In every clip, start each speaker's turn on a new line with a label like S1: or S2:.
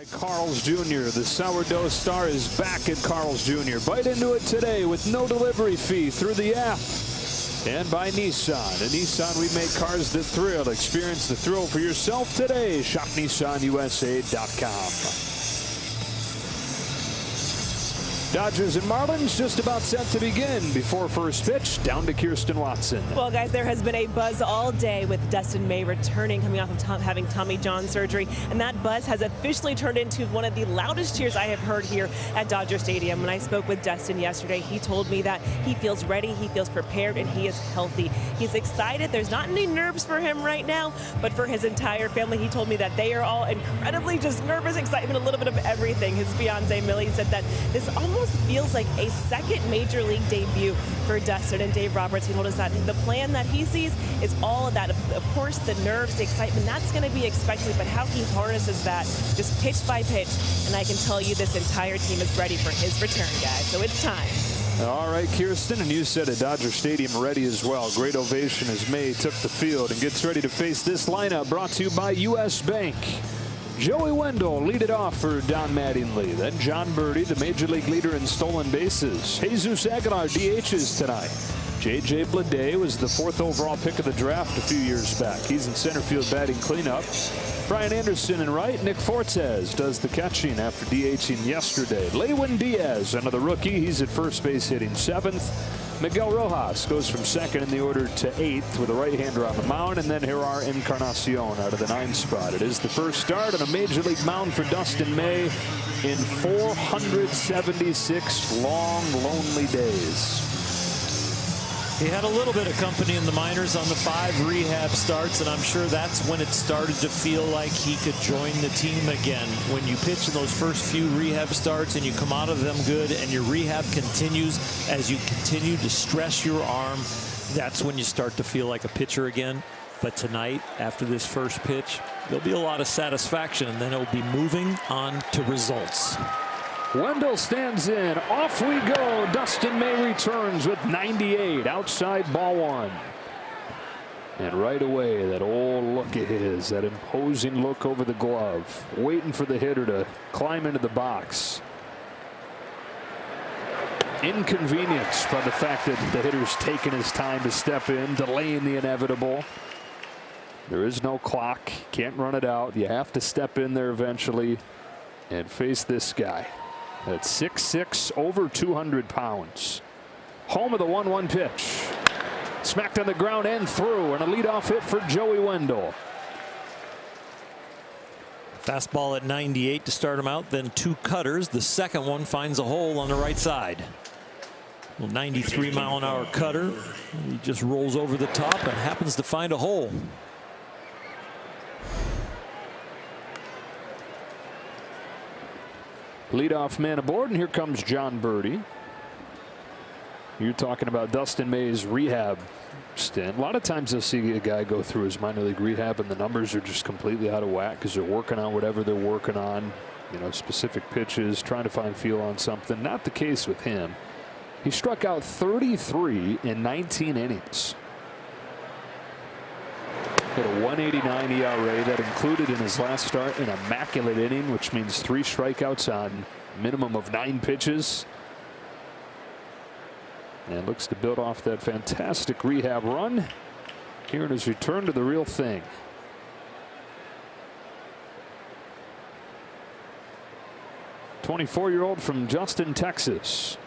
S1: Carl's Jr. The sourdough star is back at Carl's Jr. Bite into it today with no delivery fee through the app. And by Nissan. At Nissan, we make cars that thrill. Experience the thrill for yourself today. Shop NissanUSA.com. Dodgers and Marlins just about set to begin. Before first pitch, down to Kirsten Watson.
S2: Well, guys, there has been a buzz all day with Dustin May returning, coming off of having Tommy John surgery. And that buzz has officially turned into one of the loudest cheers I have heard here at Dodger Stadium. When I spoke with Dustin yesterday, he told me that he feels ready, he feels prepared, and he is healthy. He's excited. There's not any nerves for him right now, but for his entire family, he told me that they are all incredibly just nervous, excitement, a little bit of everything. His fiance, Millie, said that this almost feels like a second major league debut for Dustin. And Dave Roberts, he told us that the plan that he sees is all of that. Of course, the nerves, the excitement, that's going to be expected, but how he harnesses that just pitch by pitch. And I can tell you this entire team is ready for his return, guys. So it's time.
S1: All right, Kirsten, and you said at Dodger Stadium ready as well. Great ovation as May took the field and gets ready to face this lineup, brought to you by U.S. Bank. Joey Wendell lead it off for Don Mattingly. Then John Birdie, the major league leader in stolen bases. Jesus Aguilar DHs tonight. J.J. Bleday was the 4th overall pick of the draft a few years back. He's in center field batting cleanup. Brian Anderson in right. Nick Fortes does the catching after DHing yesterday. Lewin Diaz, another rookie. He's at first base hitting 7th. Miguel Rojas goes from 2nd in the order to 8th with a right-hander on the mound. And then Gerard Encarnacion out of the 9th spot. It is the first start on a major league mound for Dustin May in 476 long, lonely days.
S3: He had a little bit of company in the minors on the 5 rehab starts, and I'm sure that's when it started to feel like he could join the team again. When you pitch in those first few rehab starts and you come out of them good and your rehab continues as you continue to stress your arm, that's when you start to feel like a pitcher again. But tonight, after this first pitch, there'll be a lot of satisfaction, and then it'll be moving on to results.
S1: Wendell stands in. Off we go. Dustin May returns with 98. Outside ball 1. And right away, that old look of his, that imposing look over the glove, waiting for the hitter to climb into the box. Inconvenienced by the fact that the hitter's taking his time to step in, delaying the inevitable. There is no clock. Can't run it out. You have to step in there eventually and face this guy. At 6'6", over 200 pounds. Home of the 1-1 pitch. Smacked on the ground and through, and a leadoff hit for Joey Wendell.
S3: Fastball at 98 to start him out, then 2 cutters. The second one finds a hole on the right side. Well, 93-mile-an-hour cutter. He just rolls over the top and happens to find a hole.
S1: Leadoff man aboard, and here comes John Birdie. You're talking about Dustin May's rehab stint. A lot of times you'll see a guy go through his minor league rehab and the numbers are just completely out of whack because they're working on whatever they're working on, you know, specific pitches, trying to find feel on something. Not the case with him. He struck out 33 in 19 innings. Hit a 189 ERA that included in his last start an immaculate inning, which means 3 strikeouts on minimum of 9 pitches. And looks to build off that fantastic rehab run here in his return to the real thing. '24-year-old from Justin, Texas.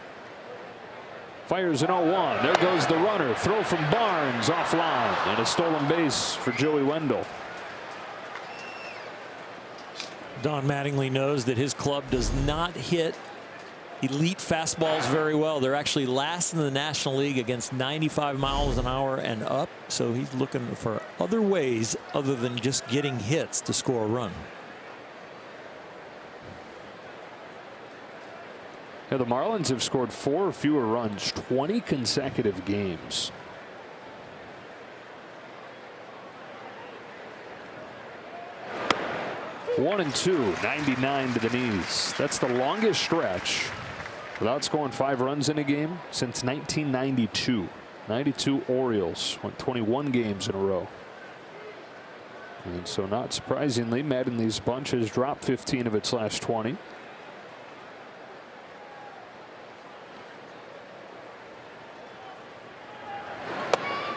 S1: Fires an 0-1. There goes the runner. Throw from Barnes offline, and a stolen base for Joey Wendell.
S3: Don Mattingly knows that his club does not hit elite fastballs very well. They're actually last in the National League against 95 miles an hour and up. So he's looking for other ways other than just getting hits to score a run.
S1: Yeah, the Marlins have scored 4 or fewer runs 20 consecutive games. One and 2, 99 to the knees. That's the longest stretch without scoring 5 runs in a game since 1992. 92 Orioles went 21 games in a row. And so not surprisingly, Mattingly's bunch has dropped 15 of its last 20.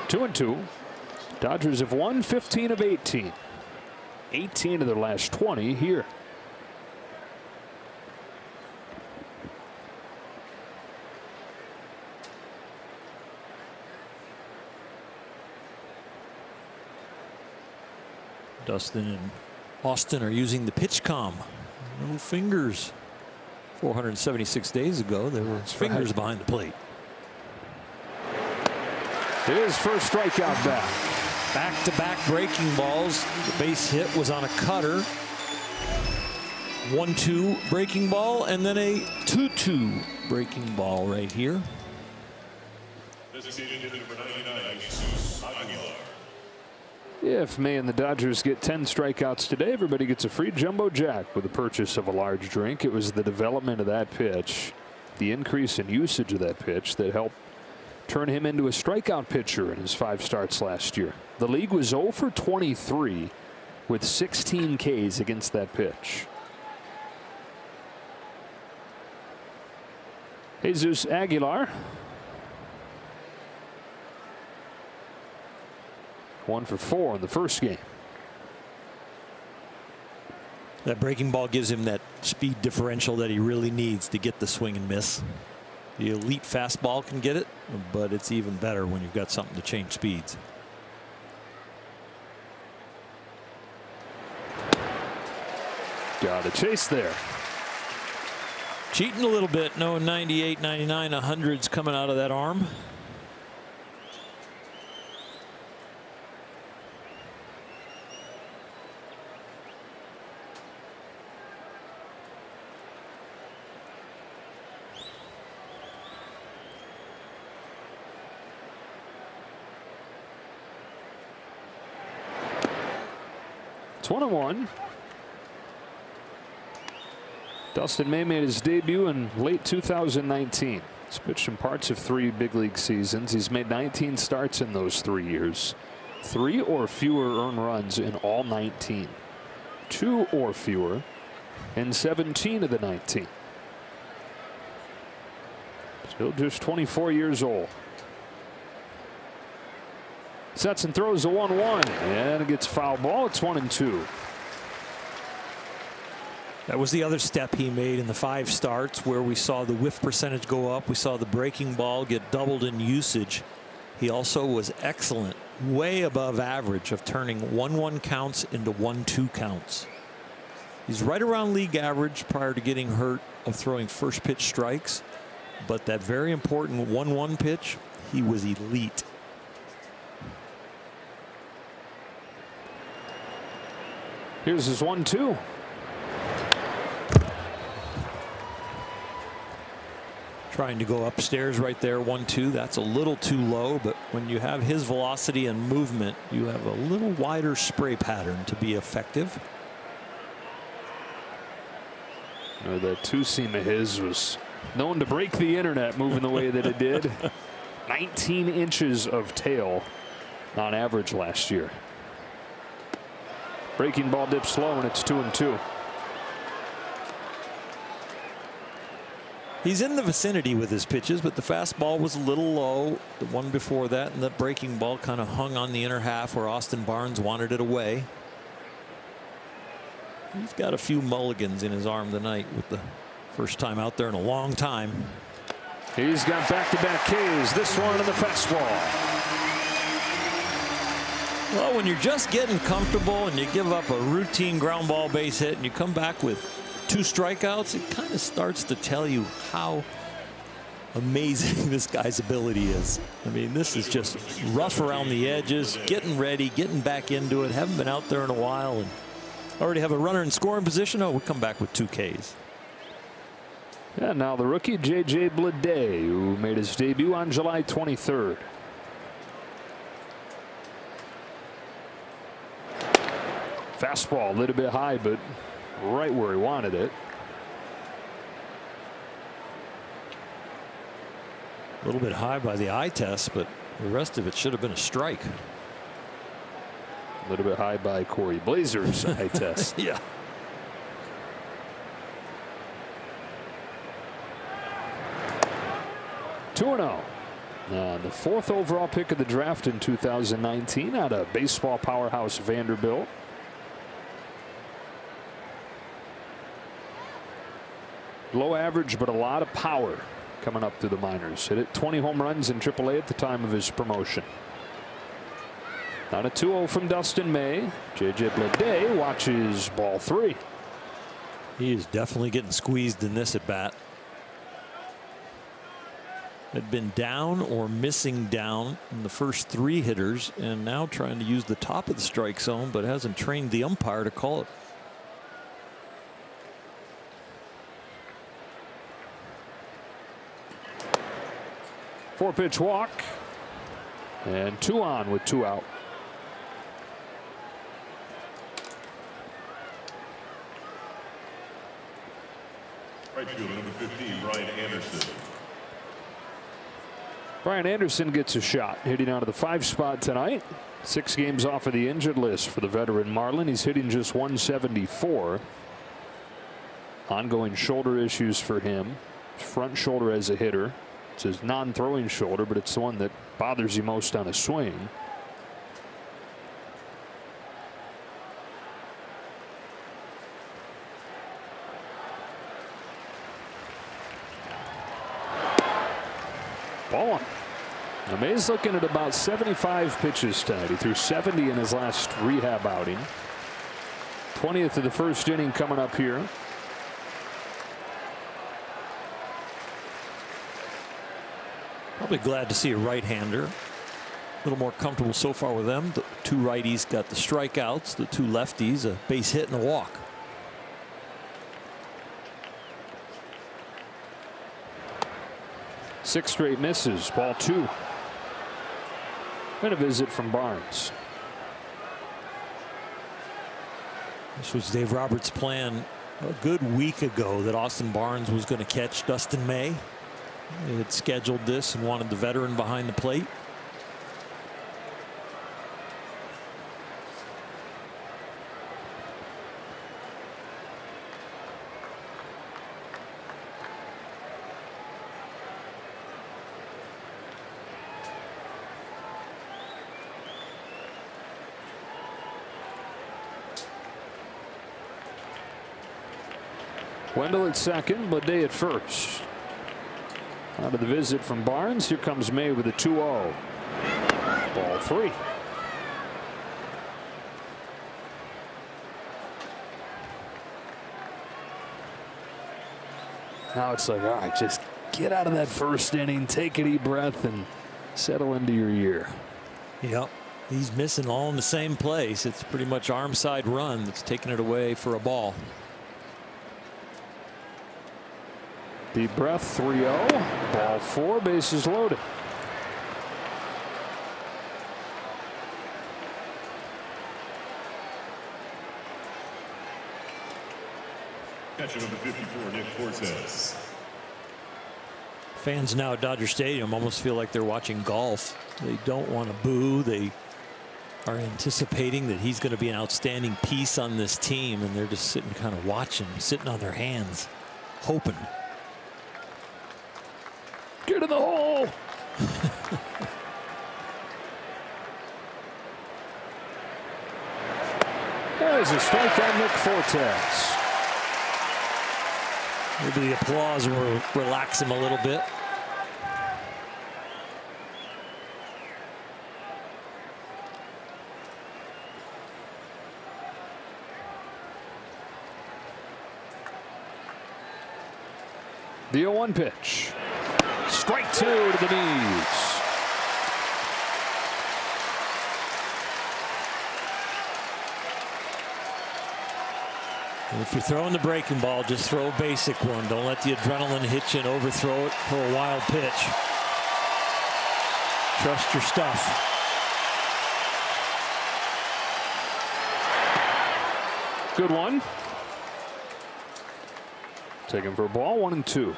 S1: Two and two. Dodgers have won 15 of 18. 18 of their last 20 here.
S3: Dustin and Austin are using the pitch comm. No fingers. 476 days ago, there were fingers behind the plate.
S1: His first strikeout back.
S3: Back-to-back breaking balls. The base hit was on a cutter. 1-2 breaking ball, and then a 2-2 breaking ball right here.
S1: If May and the Dodgers get 10 strikeouts today, everybody gets a free Jumbo Jack with the purchase of a large drink. It was the development of that pitch, the increase in usage of that pitch, that helped turn him into a strikeout pitcher in his 5 starts last year. The league was 0 for 23 with 16 Ks against that pitch. Jesus Aguilar. 1 for 4 in the first game.
S3: That breaking ball gives him that speed differential that he really needs to get the swing and miss. The elite fastball can get it, but it's even better when you've got something to change speeds.
S1: Got a chase there.
S3: Cheating a little bit, knowing 98, 99, 100's coming out of that arm.
S1: It's 1-1. Dustin May made his debut in late 2019. He's pitched in parts of 3 big league seasons. He's made 19 starts in those 3 years. 3 or fewer earned runs in all 19. 2 or fewer in 17 of the 19. Still just 24 years old. Sets and throws a 1-1, and it gets foul ball. It's 1-2.
S3: That was the other step he made in the 5 starts, where we saw the whiff percentage go up. We saw the breaking ball get doubled in usage. He also was excellent, way above average, of turning 1-1 counts into 1-2 counts. He's right around league average prior to getting hurt of throwing first pitch strikes, but that very important 1-1 pitch, he was elite.
S1: Here's his 1-2.
S3: Trying to go upstairs right there, 1-2. That's a little too low, but when you have his velocity and movement, you have a little wider spray pattern to be effective.
S1: That 2-seam of his was known to break the internet moving the way that it did. 19 inches of tail on average last year. Breaking ball dips low, and it's 2-2.
S3: He's in the vicinity with his pitches, but the fastball was a little low. The one before that, and that breaking ball kind of hung on the inner half where Austin Barnes wanted it away. He's got a few mulligans in his arm tonight with the first time out there in a long time.
S1: He's got back-to-back Ks. This one in the fastball.
S3: Well, when you're just getting comfortable and you give up a routine ground ball base hit and you come back with 2 strikeouts, it kind of starts to tell you how amazing this guy's ability is. I mean, this is just rough around the edges, getting ready, getting back into it. Haven't been out there in a while and already have a runner in scoring position. Oh, we'll come back with 2 Ks.
S1: Yeah, now the rookie J.J. Bleday, who made his debut on July 23rd. Fastball a little bit high, but right where he wanted it.
S3: A little bit high by the eye test, but the rest of it should have been a strike.
S1: A little bit high by Corey Blazer's eye test.
S3: Yeah.
S1: (2-0). The 4th overall pick of the draft in 2019 out of baseball powerhouse Vanderbilt. Low average, but a lot of power coming up through the minors. Hit it 20 home runs in AAA at the time of his promotion. Now a 2-0 from Dustin May. J.J. Bleday watches ball 3.
S3: He is definitely getting squeezed in this at bat. Had been down or missing down in the first 3 hitters, and now trying to use the top of the strike zone, but hasn't trained the umpire to call it.
S1: Four-pitch walk, and 2 on with 2 out.
S4: Right fielder number 15, Brian Anderson.
S1: Brian Anderson gets a shot, hitting out of the 5 spot tonight. 6 games off of the injured list for the veteran Marlin. He's hitting just .174. Ongoing shoulder issues for him. Front shoulder as a hitter. It's his non-throwing shoulder, but it's the one that bothers you most on a swing. Ball one. Now May's looking at about 75 pitches tonight. He threw 70 in his last rehab outing. 20th of the first inning coming up here.
S3: Probably glad to see a right-hander. A little more comfortable so far with them. The 2 righties got the strikeouts. The 2 lefties a base hit and a walk.
S1: Six straight misses. Ball 2. And a visit from Barnes.
S3: This was Dave Roberts' plan a good week ago, that Austin Barnes was going to catch Dustin May. He had scheduled this and wanted the veteran behind the plate.
S1: Wendell at second, Bleday at first. Out of the visit from Barnes, here comes May with a 2-0. Ball 3. Now it's like, all right, just get out of that first inning, take a deep breath, and settle into your year.
S3: Yep. He's missing all in the same place. It's pretty much arm side run that's taking it away for a ball.
S1: Deep breath, 3-0. Ball 4, bases loaded.
S4: Catcher number 54, Nick Cortez.
S3: Fans now at Dodger Stadium almost feel like they're watching golf. They don't want to boo. They are anticipating that he's going to be an outstanding piece on this team, and they're just sitting kind of watching, sitting on their hands, hoping.
S1: Get in the hole. There's a strike on Nick Fortes.
S3: Maybe the applause will relax him a little bit.
S1: The 0-1 pitch. Strike 2 to the knees.
S3: And if you're throwing the breaking ball, just throw a basic one. Don't let the adrenaline hit you and overthrow it for a wild pitch. Trust your stuff.
S1: Good one. Taken for a ball, 1-2.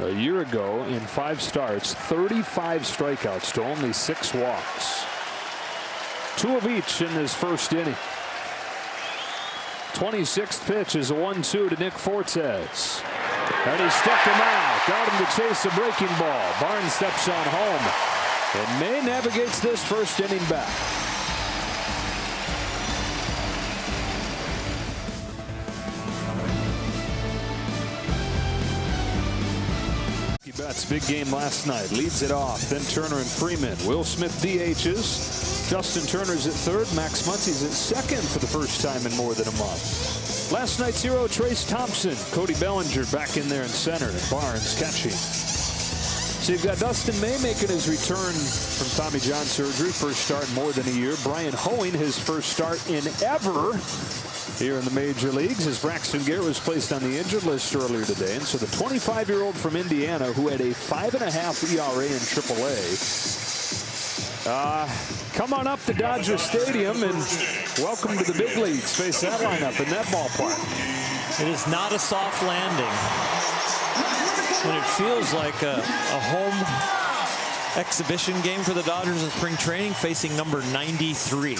S1: A year ago, in 5 starts, 35 strikeouts to only 6 walks. 2 of each in his first inning. 26th pitch is a 1-2 to Nick Fortes. And he struck him out. Got him to chase a breaking ball. Barnes steps on home. And May navigates this first inning back. Betts, big game last night. Leads it off. Then Turner and Freeman. Will Smith DHs. Justin Turner's at third. Max Muncy's at second for the first time in more than a month. Last night's hero, Trace Thompson. Cody Bellinger back in there in center. Barnes catching. So you've got Dustin May making his return from Tommy John surgery. First start in more than a year. Brian Hoeing, his first start in ever here in the major leagues, as Braxton Garrett was placed on the injured list earlier today. And so the 25-year-old from Indiana, who had a 5.5 ERA in AAA, come on up to Dodger Stadium and welcome to the big leagues. Face that lineup in that ballpark.
S3: It is not a soft landing. And it feels like a home exhibition game for the Dodgers in spring training, facing number 93.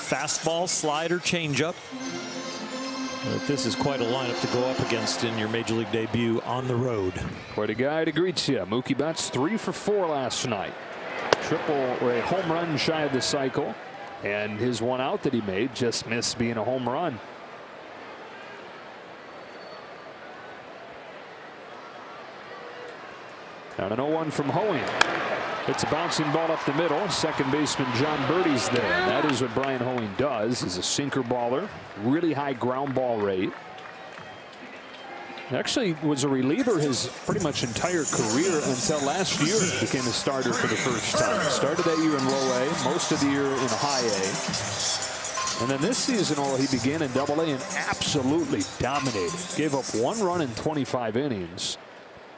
S3: Fastball, slider, changeup. But this is quite a lineup to go up against in your major league debut on the road.
S1: Quite a guy to greet you. Mookie Betts 3 for 4 last night. Triple or a home run shy of the cycle. And his one out that he made just missed being a home run. Now an 0-1 from Hoeing. It's a bouncing ball up the middle. Second baseman John Birdie's there. And that is what Brian Hoeing does. He's a sinker baller. Really high ground ball rate. Actually was a reliever his pretty much entire career until last year. Became a starter for the first time. Started that year in low A. Most of the year in high A. And then this season, he began in Double A and absolutely dominated. Gave up 1 run in 25 innings.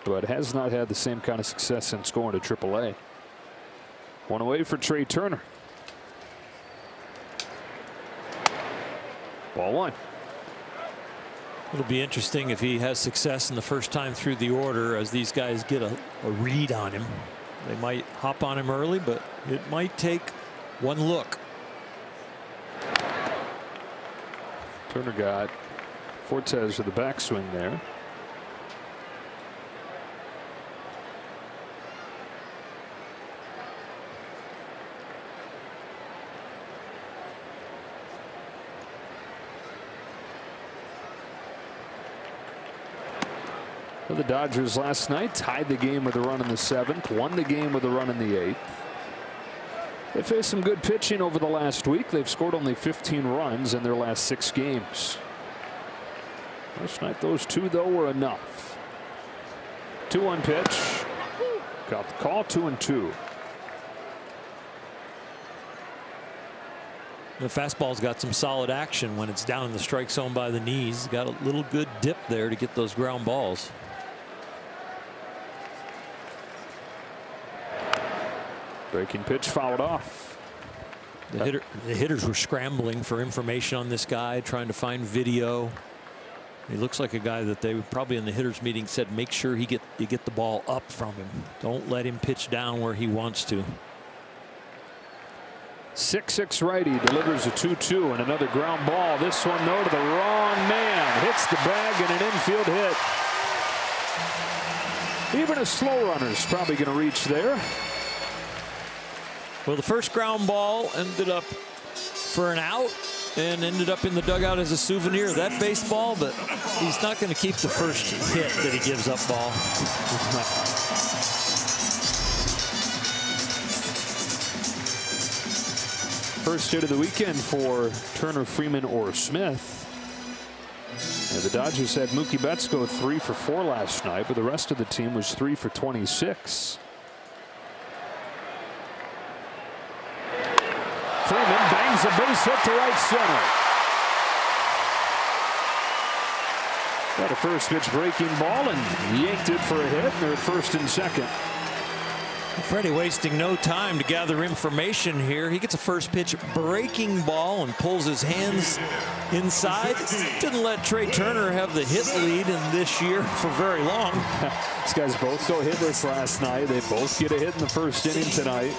S1: But has not had the same kind of success since going to Triple A. 1 away for Trey Turner. Ball 1.
S3: It'll be interesting if he has success in the first time through the order, as these guys get a read on him. They might hop on him early, but it might take one look.
S1: Turner got Fortes with the backswing there. The Dodgers last night tied the game with a run in the 7th, won the game with a run in the 8th. They faced some good pitching over the last week. They've scored only 15 runs in their last 6 games. Last night those 2 though were enough. 2-1 pitch. Got the call. 2-2.
S3: The fastball's got some solid action when it's down in the strike zone by the knees. Got a little good dip there to get those ground balls.
S1: Breaking pitch fouled off.
S3: The hitters were scrambling for information on this guy, trying to find video. He looks like a guy that they probably in the hitters meeting said, make sure you get the ball up from him. Don't let him pitch down where he wants to.
S1: 6'6" righty delivers a 2-2 and another ground ball. This one though to the wrong man. Hits the bag and an infield hit. Even a slow runner's probably going to reach there.
S3: Well, the first ground ball ended up for an out and ended up in the dugout as a souvenir. That baseball, but he's not going to keep the first hit that he gives up ball.
S1: First hit of the weekend for Turner, Freeman, or Smith. And the Dodgers had Mookie Betts go 3 for 4 last night, but the rest of the team was 3 for 26. Freeman bangs a base hit to right center. Got a first pitch breaking ball and yanked it for a hit. And they're at first and second.
S3: Freddie wasting no time to gather information here. He gets a first pitch breaking ball and pulls his hands inside. Didn't let Trey Turner have the hit lead in this year for very long.
S1: These guys both go hitless last night. They both get a hit in the first inning tonight.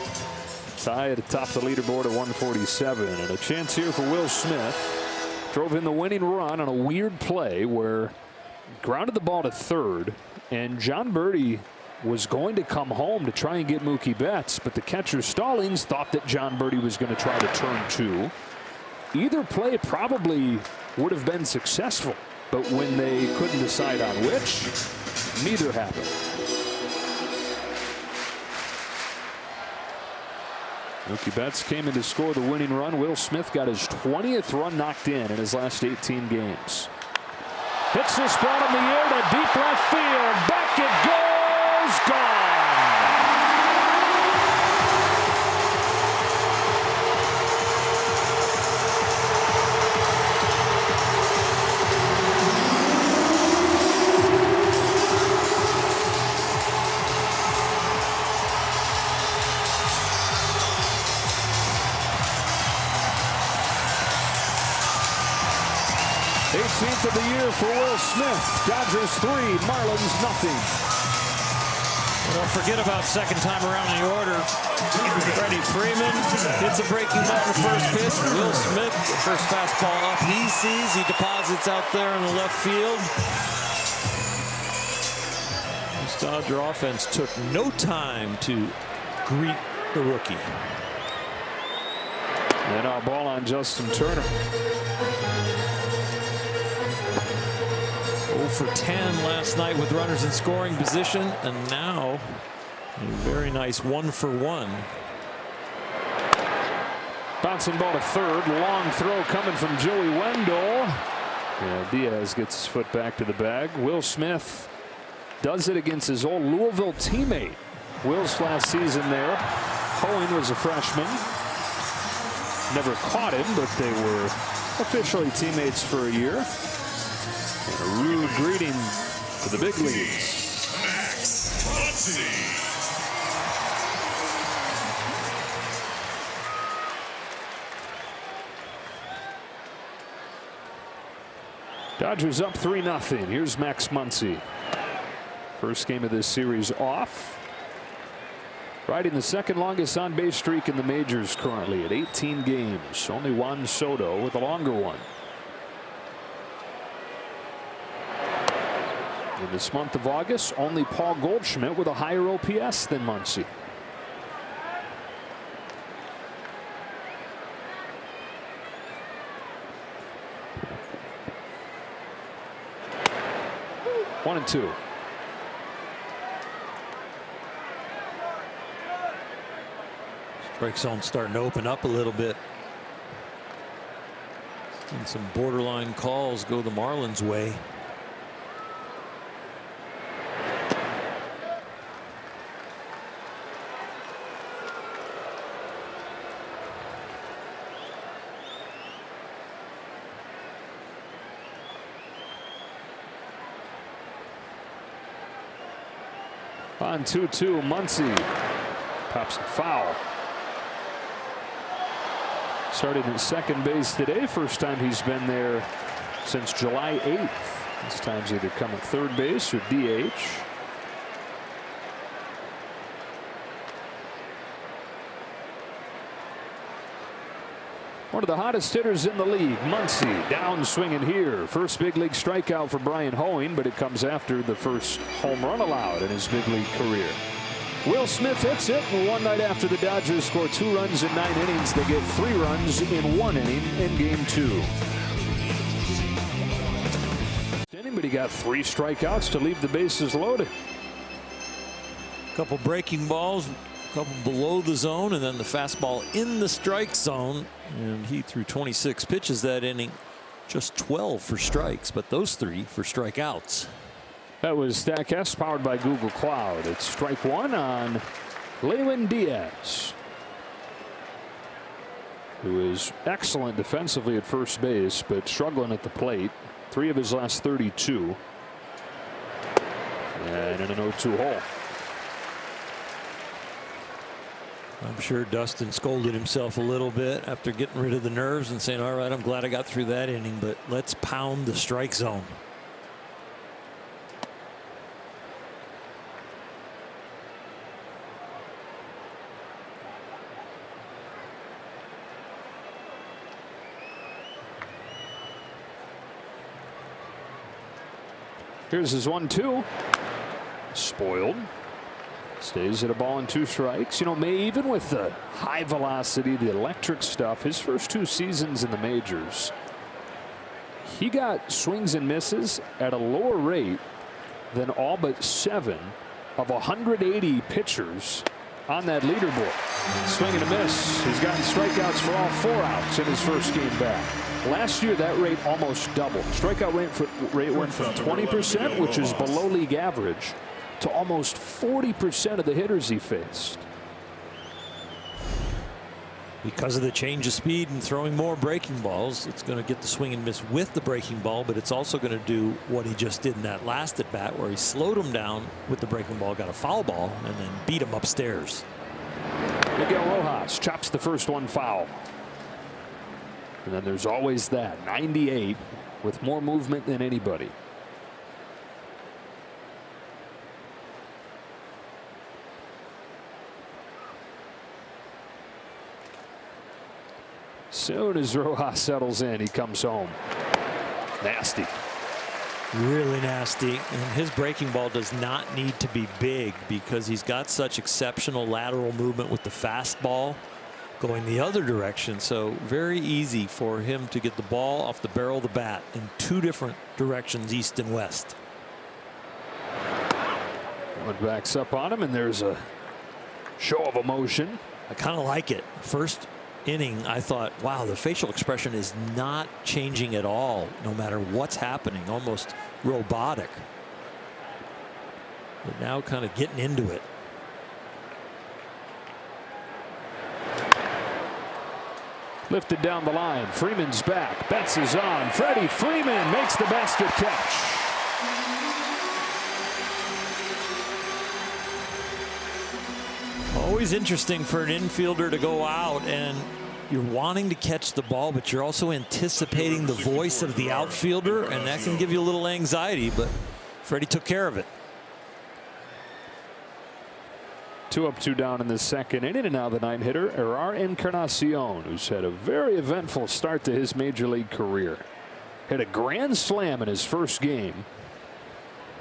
S1: Tie atop the leaderboard at 147. And a chance here for Will Smith. Drove in the winning run on a weird play where grounded the ball to third. And John Birdie was going to come home to try and get Mookie Betts, but the catcher Stallings thought that John Birdie was going to try to turn two. Either play probably would have been successful, but when they couldn't decide on which, neither happened. Mookie Betts came in to score the winning run. Will Smith got his 20th run knocked in his last 18 games. Hits this ball in the air to deep left field. Back it goes. Gone. Eighteenth of the year for Will Smith. Dodgers 3, Marlins nothing.
S3: Don't forget about second time around the order. Freddie Freeman hits a breaking ball in the first pitch. Will Smith, the first fastball up he sees. He deposits out there in the left field. This Dodger offense took no time to greet the rookie.
S1: And our ball on Justin Turner.
S3: 0 for 10 last night with runners in scoring position, and now a very nice 1 for 1.
S1: Bouncing ball to third. Long throw coming from Joey Wendell. Yeah, Diaz gets his foot back to the bag. Will Smith does it against his old Louisville teammate. Will's last season there. Hoeing was a freshman. Never caught him, but they were officially teammates for a year. And a rude greeting to the big leagues. Dodgers up 3-0. Here's Max Muncy. First game of this series off. Riding the second longest on base streak in the majors currently at 18 games. Only Juan Soto with a longer one. In this month of August, only Paul Goldschmidt with a higher OPS than Muncy. One and two.
S3: Strike zone starting to open up a little bit. And some borderline calls go the Marlins' way.
S1: On 2-2, Muncy pops it foul. Started at second base today. First time he's been there since July 8th. This time's either come at third base or DH. One of the hottest hitters in the league, Muncy, down swinging here. First big league strikeout for Brian Hoeing, but it comes after the first home run allowed in his big league career. Will Smith hits it, and one night after the Dodgers score 2 runs in 9 innings, they get 3 runs in 1 inning in Game 2. But he got 3 strikeouts to leave the bases loaded.
S3: A couple breaking balls, a couple below the zone, and then the fastball in the strike zone. And he threw 26 pitches that inning, just 12 for strikes, but those 3 for strikeouts.
S1: That was StatCast powered by Google Cloud. It's strike 1 on Lewin Diaz, who is excellent defensively at first base, but struggling at the plate. 3 of his last 32. And in an 0-2 hole.
S3: I'm sure Dustin scolded himself a little bit after getting rid of the nerves and saying, all right, I'm glad I got through that inning, but let's pound the strike zone.
S1: Here's his 1-2. Spoiled. Stays at a ball and 2 strikes. You know, May, even with the high velocity, the electric stuff, his first 2 seasons in the majors, he got swings and misses at a lower rate than all but 7 of 180 pitchers on that leaderboard. Swing and a miss. He's gotten strikeouts for all 4 outs in his first game back. Last year, that rate almost doubled. Strikeout rate went from 20%, which is below league average, to almost 40% of the hitters he faced.
S3: Because of the change of speed and throwing more breaking balls, it's going to get the swing and miss with the breaking ball, but it's also going to do what he just did in that last at bat, where he slowed him down with the breaking ball, got a foul ball, and then beat him upstairs.
S1: Miguel Rojas chops the first one foul. And then there's always that 98 with more movement than anybody. Soon as Rojas settles in, he comes home. Nasty.
S3: Really nasty. And his breaking ball does not need to be big because he's got such exceptional lateral movement with the fastball going the other direction. So very easy for him to get the ball off the barrel of the bat in 2 different directions, east and west.
S1: One backs up on him, and there's a show of emotion.
S3: I kind of like it. First inning, I thought, wow, the facial expression is not changing at all, no matter what's happening, almost robotic. But now kind of getting into it.
S1: Lifted down the line. Freeman's back. Betts is on. Freddie Freeman makes the basket catch.
S3: Always interesting for an infielder to go out and you're wanting to catch the ball, but you're also anticipating the voice of the outfielder, and that can give you a little anxiety, but Freddie took care of it.
S1: 2 up, 2 down in the second inning, and now the 9-hitter, Errar Encarnacion, who's had a very eventful start to his major league career. Hit a grand slam in his first game.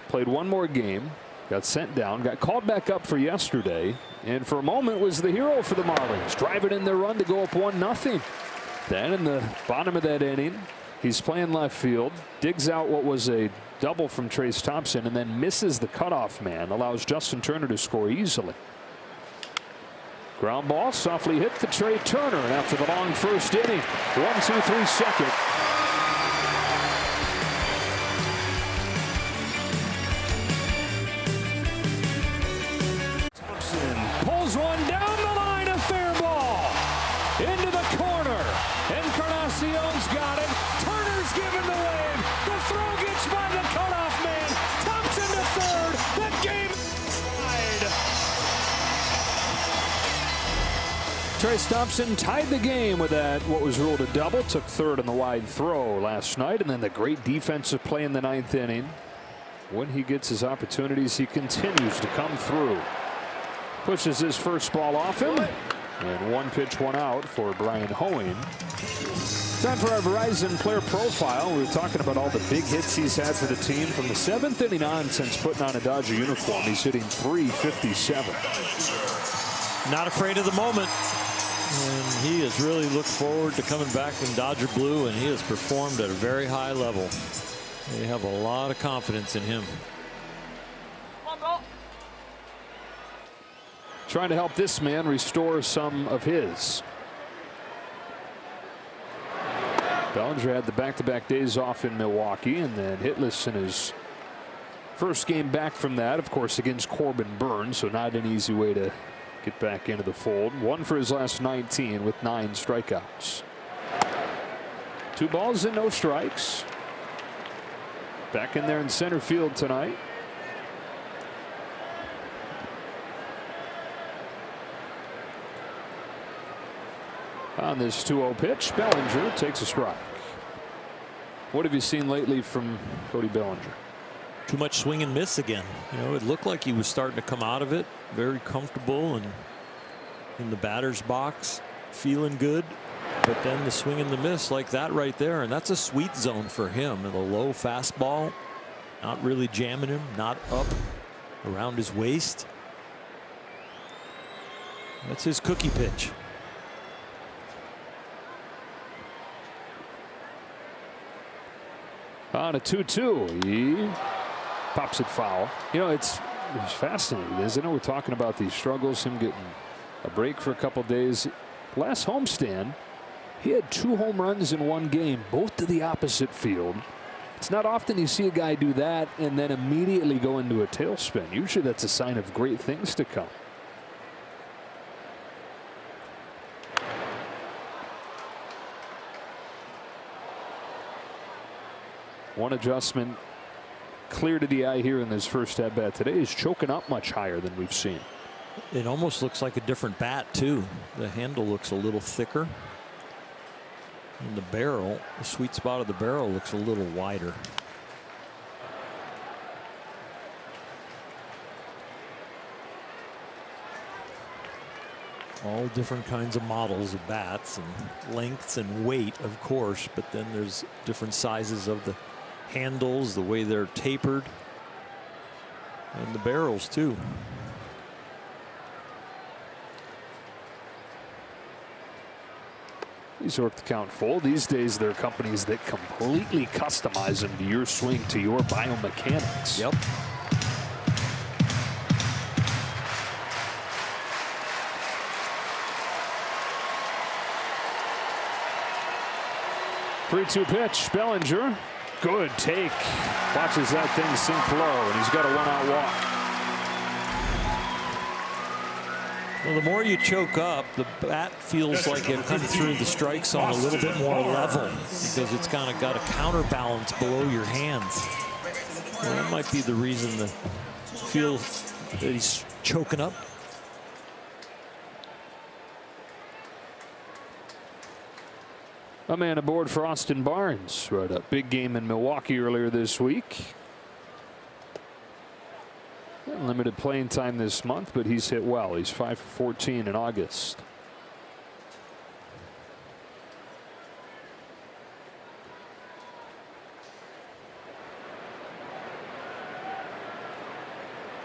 S1: Played 1 more game. Got sent down. Got called back up for yesterday. And for a moment was the hero for the Marlins. Driving in their run to go up 1-0. Then in the bottom of that inning, he's playing left field. Digs out what was a double from Trace Thompson and then misses the cutoff man. Allows Justin Turner to score easily. Ground ball softly hit to Trey Turner, and after the long first inning, 1-2-3 second. Thompson pulls one down the line, a fair ball into the corner. Encarnacion's got it. Turner's given the wave. The throw gets by the cutoff man. Thompson to third. The game tied. Trace Thompson tied the game with that what was ruled a double. Took third on the wide throw last night, and then the great defensive play in the 9th inning. When he gets his opportunities, he continues to come through. Pushes his first ball off him, and 1 pitch, 1 out for Brian Hoeing. Time for our Verizon player profile. We were talking about all the big hits he's had for the team from the 7th inning on since putting on a Dodger uniform. He's hitting .357.
S3: Not afraid of the moment. And he has really looked forward to coming back in Dodger blue, and he has performed at a very high level. They have a lot of confidence in him.
S1: Trying to help this man restore some of his. Bellinger had the back-to-back days off in Milwaukee and then hitless in his first game back from that, of course, against Corbin Burns, so not an easy way to get back into the fold. 1 for his last 19 with 9 strikeouts. 2 balls and no strikes. Back in there in center field tonight. On this 2-0 pitch, Bellinger takes a strike. What have you seen lately from Cody Bellinger?
S3: Too much swing and miss again. You know, it looked like he was starting to come out of it, very comfortable and in the batter's box, feeling good. But then the swing and the miss like that right there, and that's a sweet zone for him. And a low fastball, not really jamming him, not up around his waist. That's his cookie pitch.
S1: On a 2-2, he pops it foul. You know, it's fascinating, isn't it? We're talking about these struggles, him getting a break for a couple days. Last homestand, he had 2 home runs in one game, both to the opposite field. It's not often you see a guy do that and then immediately go into a tailspin. Usually that's a sign of great things to come. One adjustment clear to the eye here in this first at bat today is choking up much higher than we've seen.
S3: It almost looks like a different bat too. The handle looks a little thicker. And the barrel, the sweet spot of the barrel looks a little wider. All different kinds of models of bats and lengths and weight, of course, but then there's different sizes of the handles, the way they're tapered, and the barrels too.
S1: He's worked the count full. These days there are companies that completely customize them to your swing, to your biomechanics.
S3: Yep.
S1: Three-two pitch, Bellinger. Good take. Watches that thing sink low, and he's got a 1-out walk.
S3: Well, the more you choke up, the bat feels like it comes through the strike zone a little bit more level because it's kind of got a counterbalance below your hands. Well, that might be the reason to feel that he's choking up.
S1: A man aboard for Austin Barnes. Right up. Big game in Milwaukee earlier this week. Limited playing time this month, but he's hit well. He's 5 for 14 in August.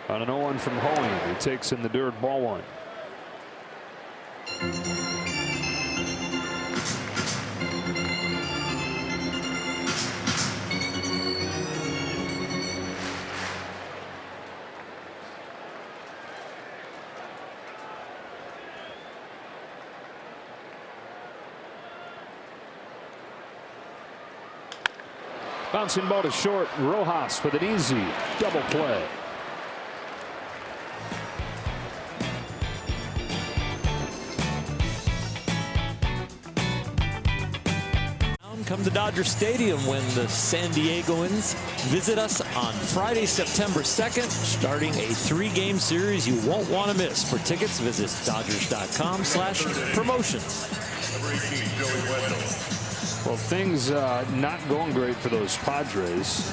S1: On an 0-1 from Hoeing, he takes in the dirt, ball 1. Bouncing ball to short. Rojas with an easy double play.
S3: Come to Dodger Stadium when the San Diegoans visit us on Friday, September 2nd, starting a 3-game series you won't want to miss. For tickets, visit Dodgers.com/promotions.
S1: Well, things not going great for those Padres.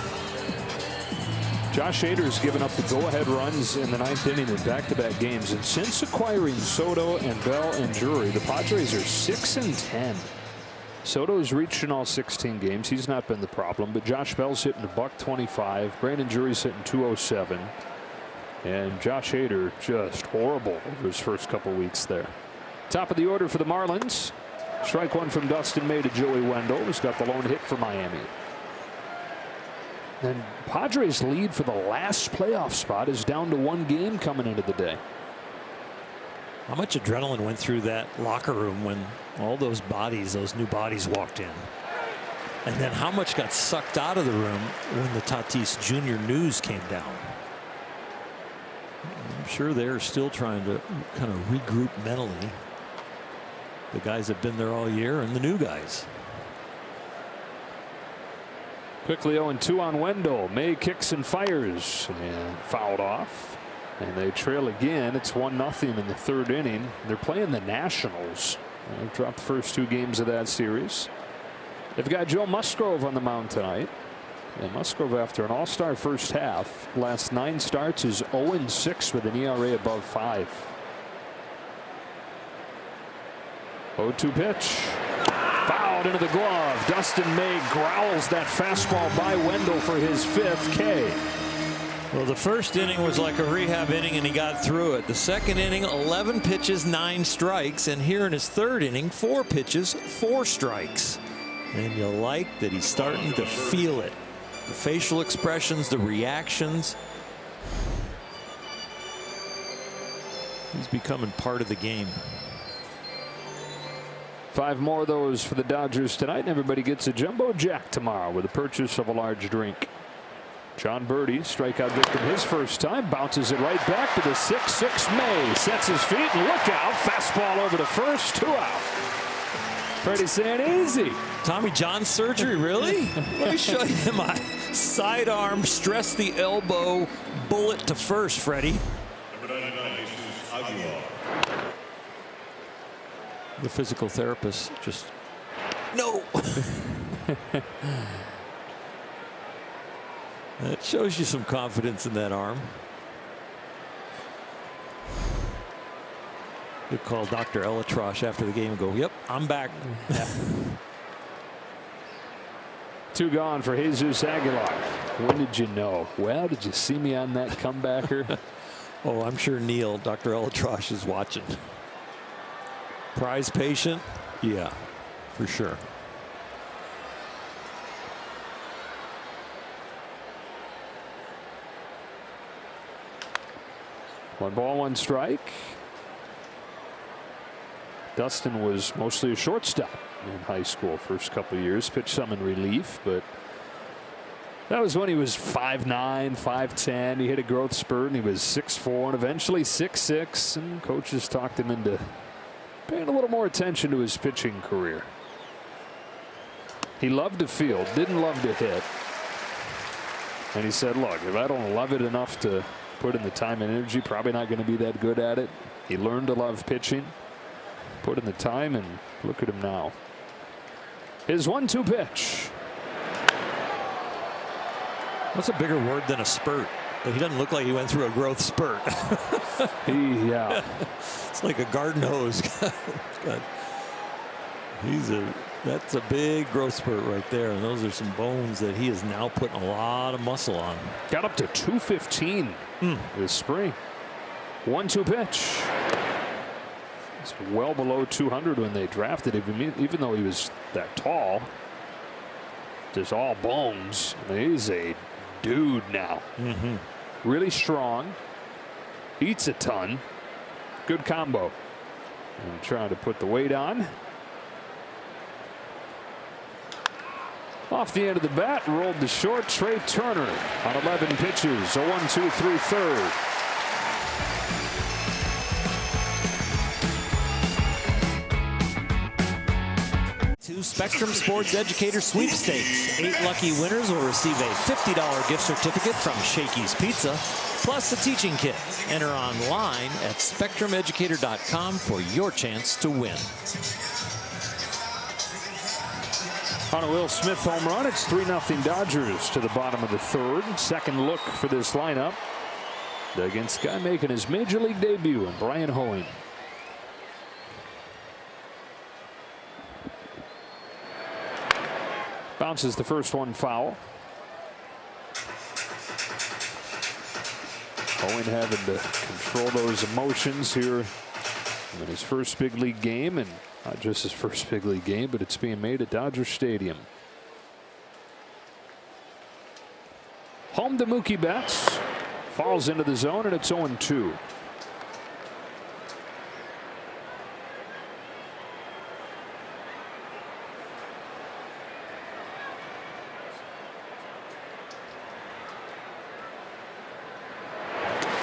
S1: Josh Hader's given up the go-ahead runs in the 9th inning in back-to-back games, and since acquiring Soto and Bell and Drury, the Padres are 6-10. Soto's reached in all 16 games. He's not been the problem, but Josh Bell's hitting $125. Brandon Drury's hitting .207, and Josh Hader just horrible over his first couple weeks there. Top of the order for the Marlins. Strike 1 from Dustin May to Joey Wendell, who's got the lone hit for Miami. And Padres' lead for the last playoff spot is down to 1 game coming into the day.
S3: How much adrenaline went through that locker room when all those new bodies walked in? And then how much got sucked out of the room when the Tatis Jr. news came down? I'm sure they're still trying to kind of regroup mentally. The guys have been there all year and the new guys.
S1: Quickly 0-2 on Wendell. May kicks and fires and fouled off. And they trail again. It's 1-0 in the 3rd inning. They're playing the Nationals. They've dropped the first 2 games of that series. They've got Joe Musgrove on the mound tonight. And Musgrove, after an all-star first half, last 9 starts is 0-6 with an ERA above 5. 0-2 pitch. Fouled into the glove. Dustin May growls that fastball by Wendell for his 5th K.
S3: Well, the first inning was like a rehab inning, and he got through it. The second inning, 11 pitches, 9 strikes. And here in his 3rd inning, 4 pitches, 4 strikes. And you like that he's starting to feel it. The facial expressions, the reactions. He's becoming part of the game.
S1: 5 more of those for the Dodgers tonight, and everybody gets a jumbo jack tomorrow with the purchase of a large drink. John Birdie, strikeout victim his first time, bounces it right back to the 6-6 May. Sets his feet and look out. Fastball over to first. 2 out. Freddie saying easy.
S3: Tommy John surgery, really? Let me show you my sidearm, stress the elbow, bullet to first, Freddie.
S4: Number 99, Jesus Aguilar.
S3: The physical therapist just no. That shows you some confidence in that arm. You call Dr. Elatrosh after the game and go, yep, I'm back.
S1: Yeah. 2 gone for Jesus Aguilar. When did you know? Well, did you see me on that comebacker?
S3: Oh, I'm sure Neil, Dr. Elatrosh, is watching. Prize patient? Yeah, for sure.
S1: 1 ball, 1 strike. Dustin was mostly a shortstop in high school first couple of years. Pitched some in relief, but that was when he was 5'9", 5'10". He hit a growth spurt and he was 6'4", and eventually 6'6", and coaches talked him into paying a little more attention to his pitching career. He loved to field, didn't love to hit. And he said, look, if I don't love it enough to put in the time and energy, probably not going to be that good at it. He learned to love pitching, put in the time, and look at him now. His 1-2 pitch.
S3: What's a bigger word than a spurt? He doesn't look like he went through a growth spurt.
S1: Yeah.
S3: It's like a garden hose. That's a big growth spurt right there, and those are some bones that he is now putting a lot of muscle on.
S1: Got up to 215 this spring. 1-2 pitch. It's well below 200 when they drafted him, even though he was that tall. Just all bones. I mean, he's a dude now. Really strong. Eats a ton. Good combo. And trying to put the weight on. Off the end of the bat, rolled to short. Trey Turner on 11 pitches. A 1-2, 3/3.
S3: To Spectrum Sports Educator Sweepstakes. 8 lucky winners will receive a $50 gift certificate from Shakey's Pizza, plus a teaching kit. Enter online at spectrumeducator.com for your chance to win.
S1: On a Will Smith home run, it's 3-0 Dodgers to the bottom of the 3rd. Second look for this lineup against a guy making his major league debut, and Brian Hoeing. Bounces the first one foul. Hoeing having to control those emotions here in his first big league game, and not just his first big league game, but it's being made at Dodger Stadium. Home to Mookie Betts. Falls into the zone, and it's 0-2.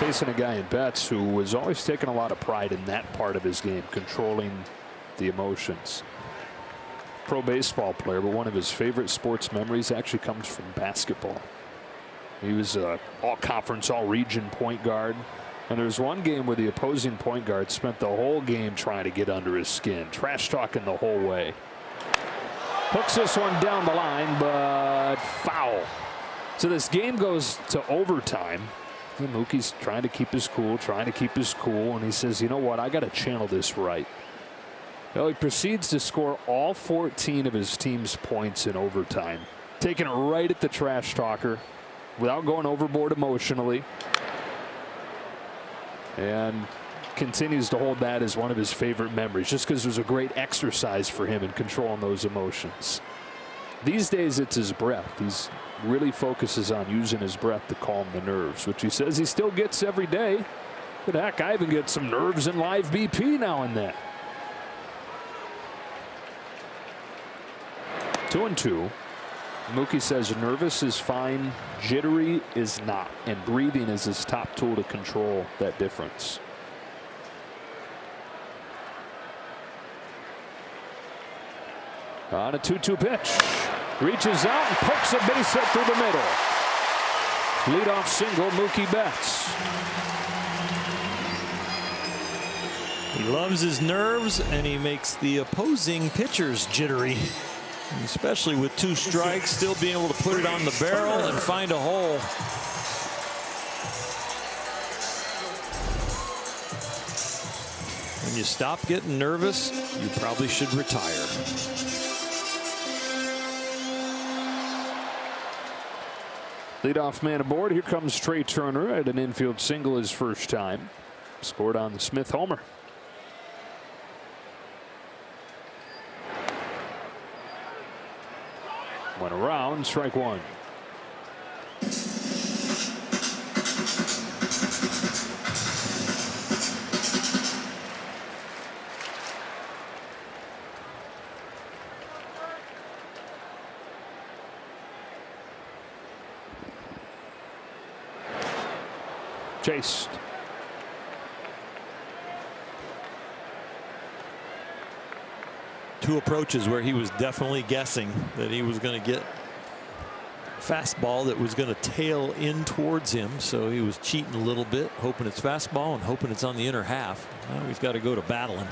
S1: Facing a guy in Betts who was always taking a lot of pride in that part of his game, controlling the emotions. Pro baseball player, but one of his favorite sports memories actually comes from basketball. He was all conference, all region point guard. And there's one game where the opposing point guard spent the whole game trying to get under his skin, trash talking the whole way. Hooks this one down the line, but foul. So this game goes to overtime. And Mookie's trying to keep his cool, and he says, you know what, I got to channel this right. Well, he proceeds to score all 14 of his team's points in overtime, taking it right at the trash talker without going overboard emotionally, and continues to hold that as one of his favorite memories, just because it was a great exercise for him in controlling those emotions. These days it's his breath. He's really focuses on using his breath to calm the nerves, which he says he still gets every day. But heck, I even get some nerves in live BP now and then. 2-2. Mookie says nervous is fine, jittery is not, and breathing is his top tool to control that difference. On a 2-2 pitch. Reaches out and pokes a base hit through the middle. Leadoff single, Mookie Betts.
S3: He loves his nerves, and he makes the opposing pitchers jittery. Especially with 2 strikes, still being able to put it on the barrel and find a hole. When you stop getting nervous, you probably should retire.
S1: Leadoff man aboard. Here comes Trey Turner at an infield single his first time. Scored on the Smith homer. Went around, strike one. Chased.
S3: Two approaches where he was definitely guessing that he was going to get a fastball that was going to tail in towards him, so he was cheating a little bit, hoping it's fastball and hoping it's on the inner half. Now he's got to go to battling.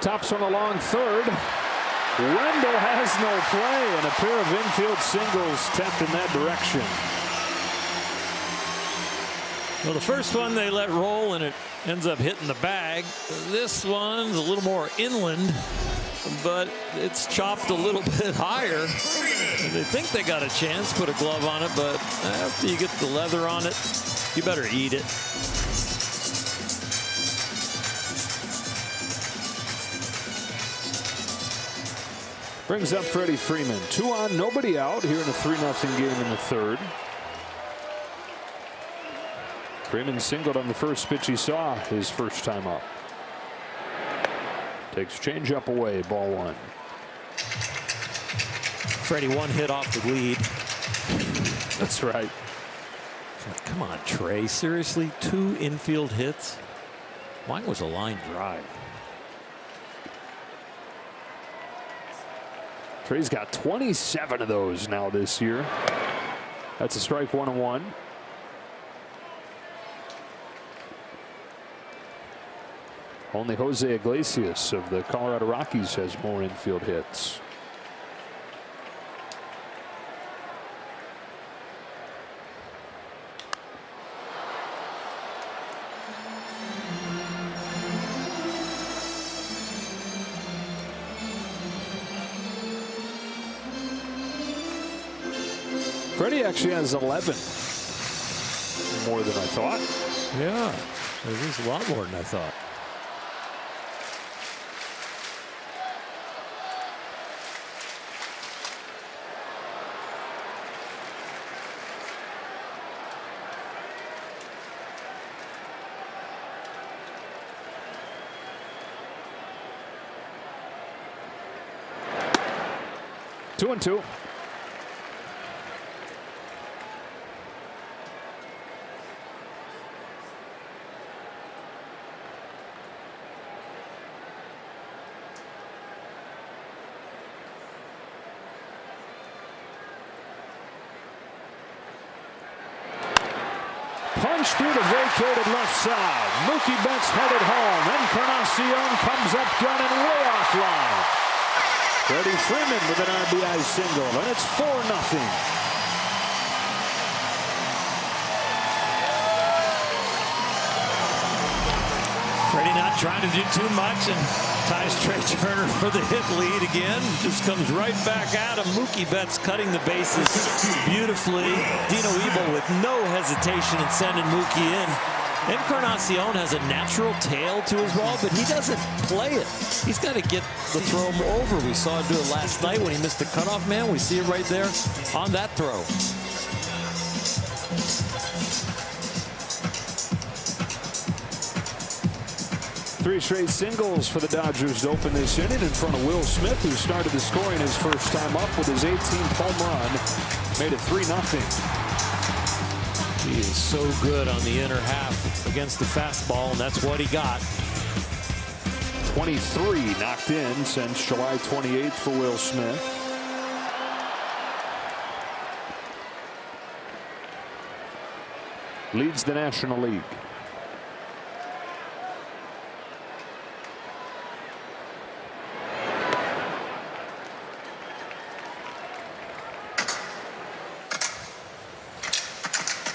S1: Tops on a long third. Wendell has no play, and a pair of infield singles tempt in that direction.
S3: Well, the first one they let roll and it ends up hitting the bag. This one's a little more inland, but it's chopped a little bit higher. They think they got a chance, put a glove on it, but after you get the leather on it, you better eat it.
S1: Brings up Freddie Freeman. 2 on, nobody out here in a 3-0 game in the third. Freeman singled on the first pitch he saw his first time up. Takes changeup away, ball 1.
S3: Freddie 1 hit off the lead.
S1: That's right.
S3: Come on, Trey. Seriously, 2 infield hits. Mine was a line drive.
S1: Trey's got 27 of those now this year. That's a strike, 1-1. Only Jose Iglesias of the Colorado Rockies has more infield hits. Freddie actually has 11 more than I thought.
S3: Yeah, it is a lot more than I thought.
S1: 2-2. Punch through the vacated left side. Mookie Betts headed home. Encarnacion comes up gunning way offline. Freddie Freeman with an RBI single, and it's 4-0.
S3: Freddie not trying to do too much and ties Trey Turner for the hit lead again. Just comes right back at him. Mookie Betts cutting the bases beautifully. Dino Ebel with no hesitation in sending Mookie in. Encarnacion has a natural tail to his ball, but he doesn't play it. He's got to get the throw over. We saw him do it last night when he missed the cutoff man. We see it right there on that throw.
S1: Three straight singles for the Dodgers to open this inning in front of Will Smith, who started the scoring his first time up with his 18th home run. Made it 3-0.
S3: He is so good on the inner half against the fastball, and that's what he got.
S1: 23 knocked in since July 28th for Will Smith. Leads the National League.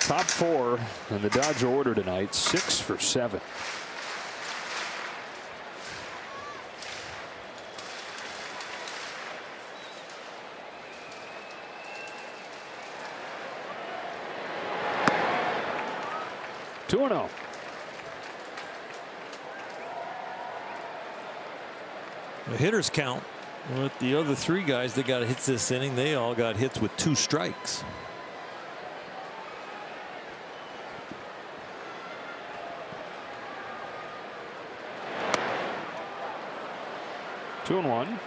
S1: Top four in the Dodger order tonight, 6 for 7. Two and 0.
S3: The hitters count with the other three guys that got hits this inning. They all got hits with 2 strikes.
S1: Two and 1.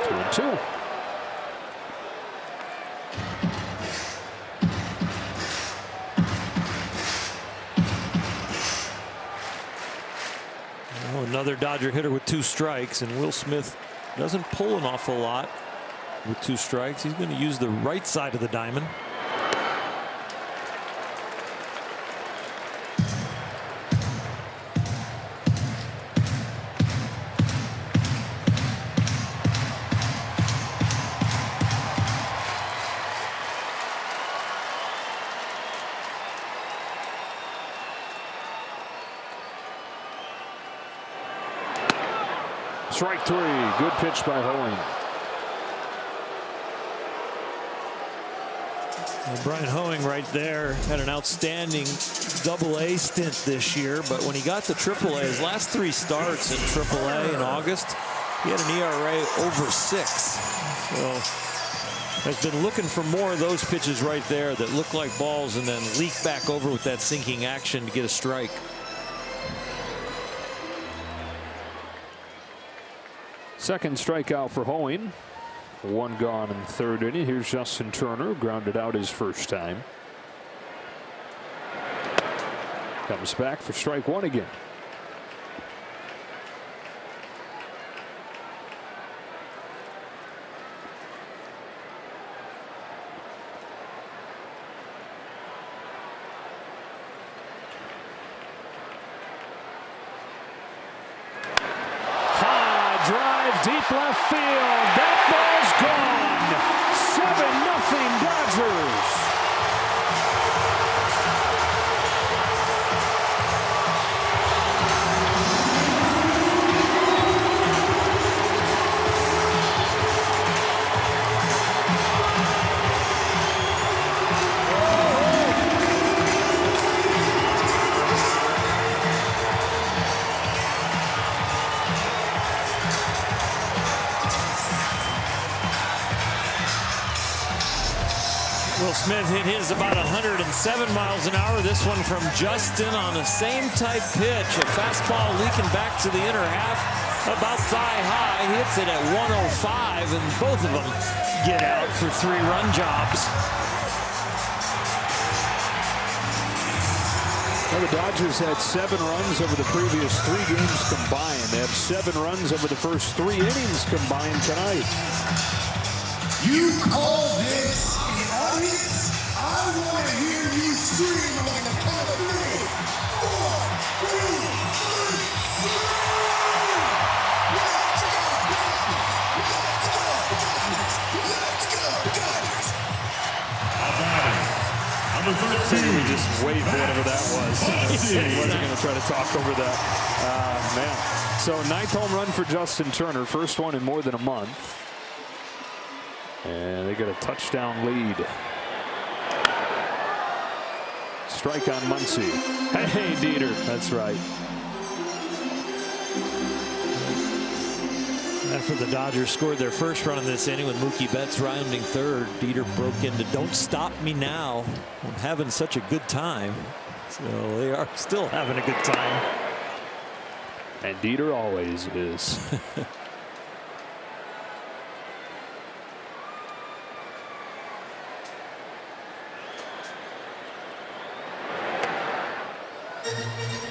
S1: Two and 2.
S3: Another Dodger hitter with 2 strikes, and Will Smith doesn't pull an awful lot with 2 strikes. He's going to use the right side of the diamond.
S1: Strike 3. Good pitch by Hoeing.
S3: Well, Brian Hoeing right there had an outstanding Double-A stint this year, but when he got to Triple-A, his last 3 starts in Triple-A in August, he had an ERA over 6. So has been looking for more of those pitches right there that look like balls and then leak back over with that sinking action to get a strike.
S1: Second strikeout for Hoeing. 1 gone in the 3rd inning. Here's Justin Turner, grounded out his first time. Comes back for strike 1 again. Deep left field. That ball's gone. 7-0 Dodgers.
S3: Smith hit his about 107 miles an hour. This one from Justin on the same type pitch. A fastball leaking back to the inner half, about thigh high. Hits it at 105, and both of them get out for 3-run jobs.
S1: Well, the Dodgers had 7 runs over the previous 3 games combined. They have 7 runs over the first 3 innings combined tonight.
S5: You call this in the audience? I want to hear you scream on the count of 3. 1, 2, 3, 4. Let's go, Dodgers!
S4: Number 13.
S1: We just wait for whatever that was. He wasn't going to try to talk over that. Man. So 9th home run for Justin Turner. First one in more than a month. And they get a touchdown lead. Strike on Muncy. Hey, Dieter. That's right.
S3: After the Dodgers scored their first run in this inning with Mookie Betts rounding third, Dieter broke into "Don't stop me now. I'm having such a good time." So they are still having a good time.
S1: And Dieter always is.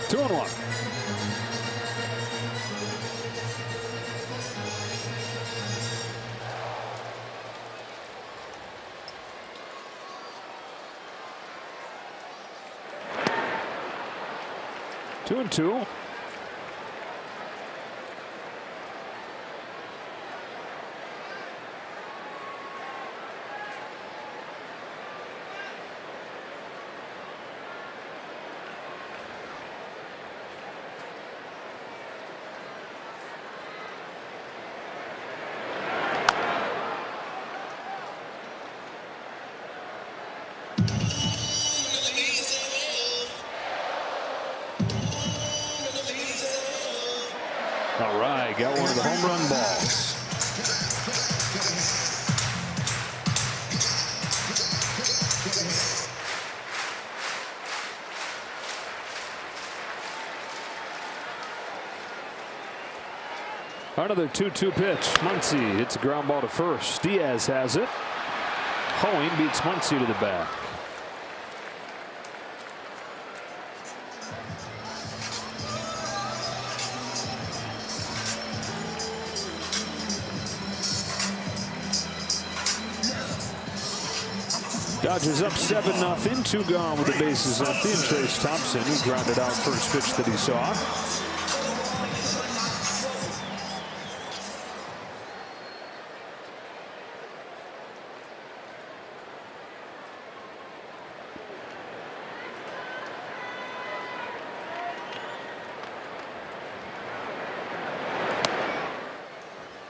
S1: Two and one. Two and two. All right, got one of the home run balls. Another 2-2 pitch. Muncy hits a ground ball to first. Diaz has it. Hoeing beats Muncy to the back. Dodgers up 7-0. 2 gone with the bases empty, and Trace Thompson, who grounded out first pitch that he saw.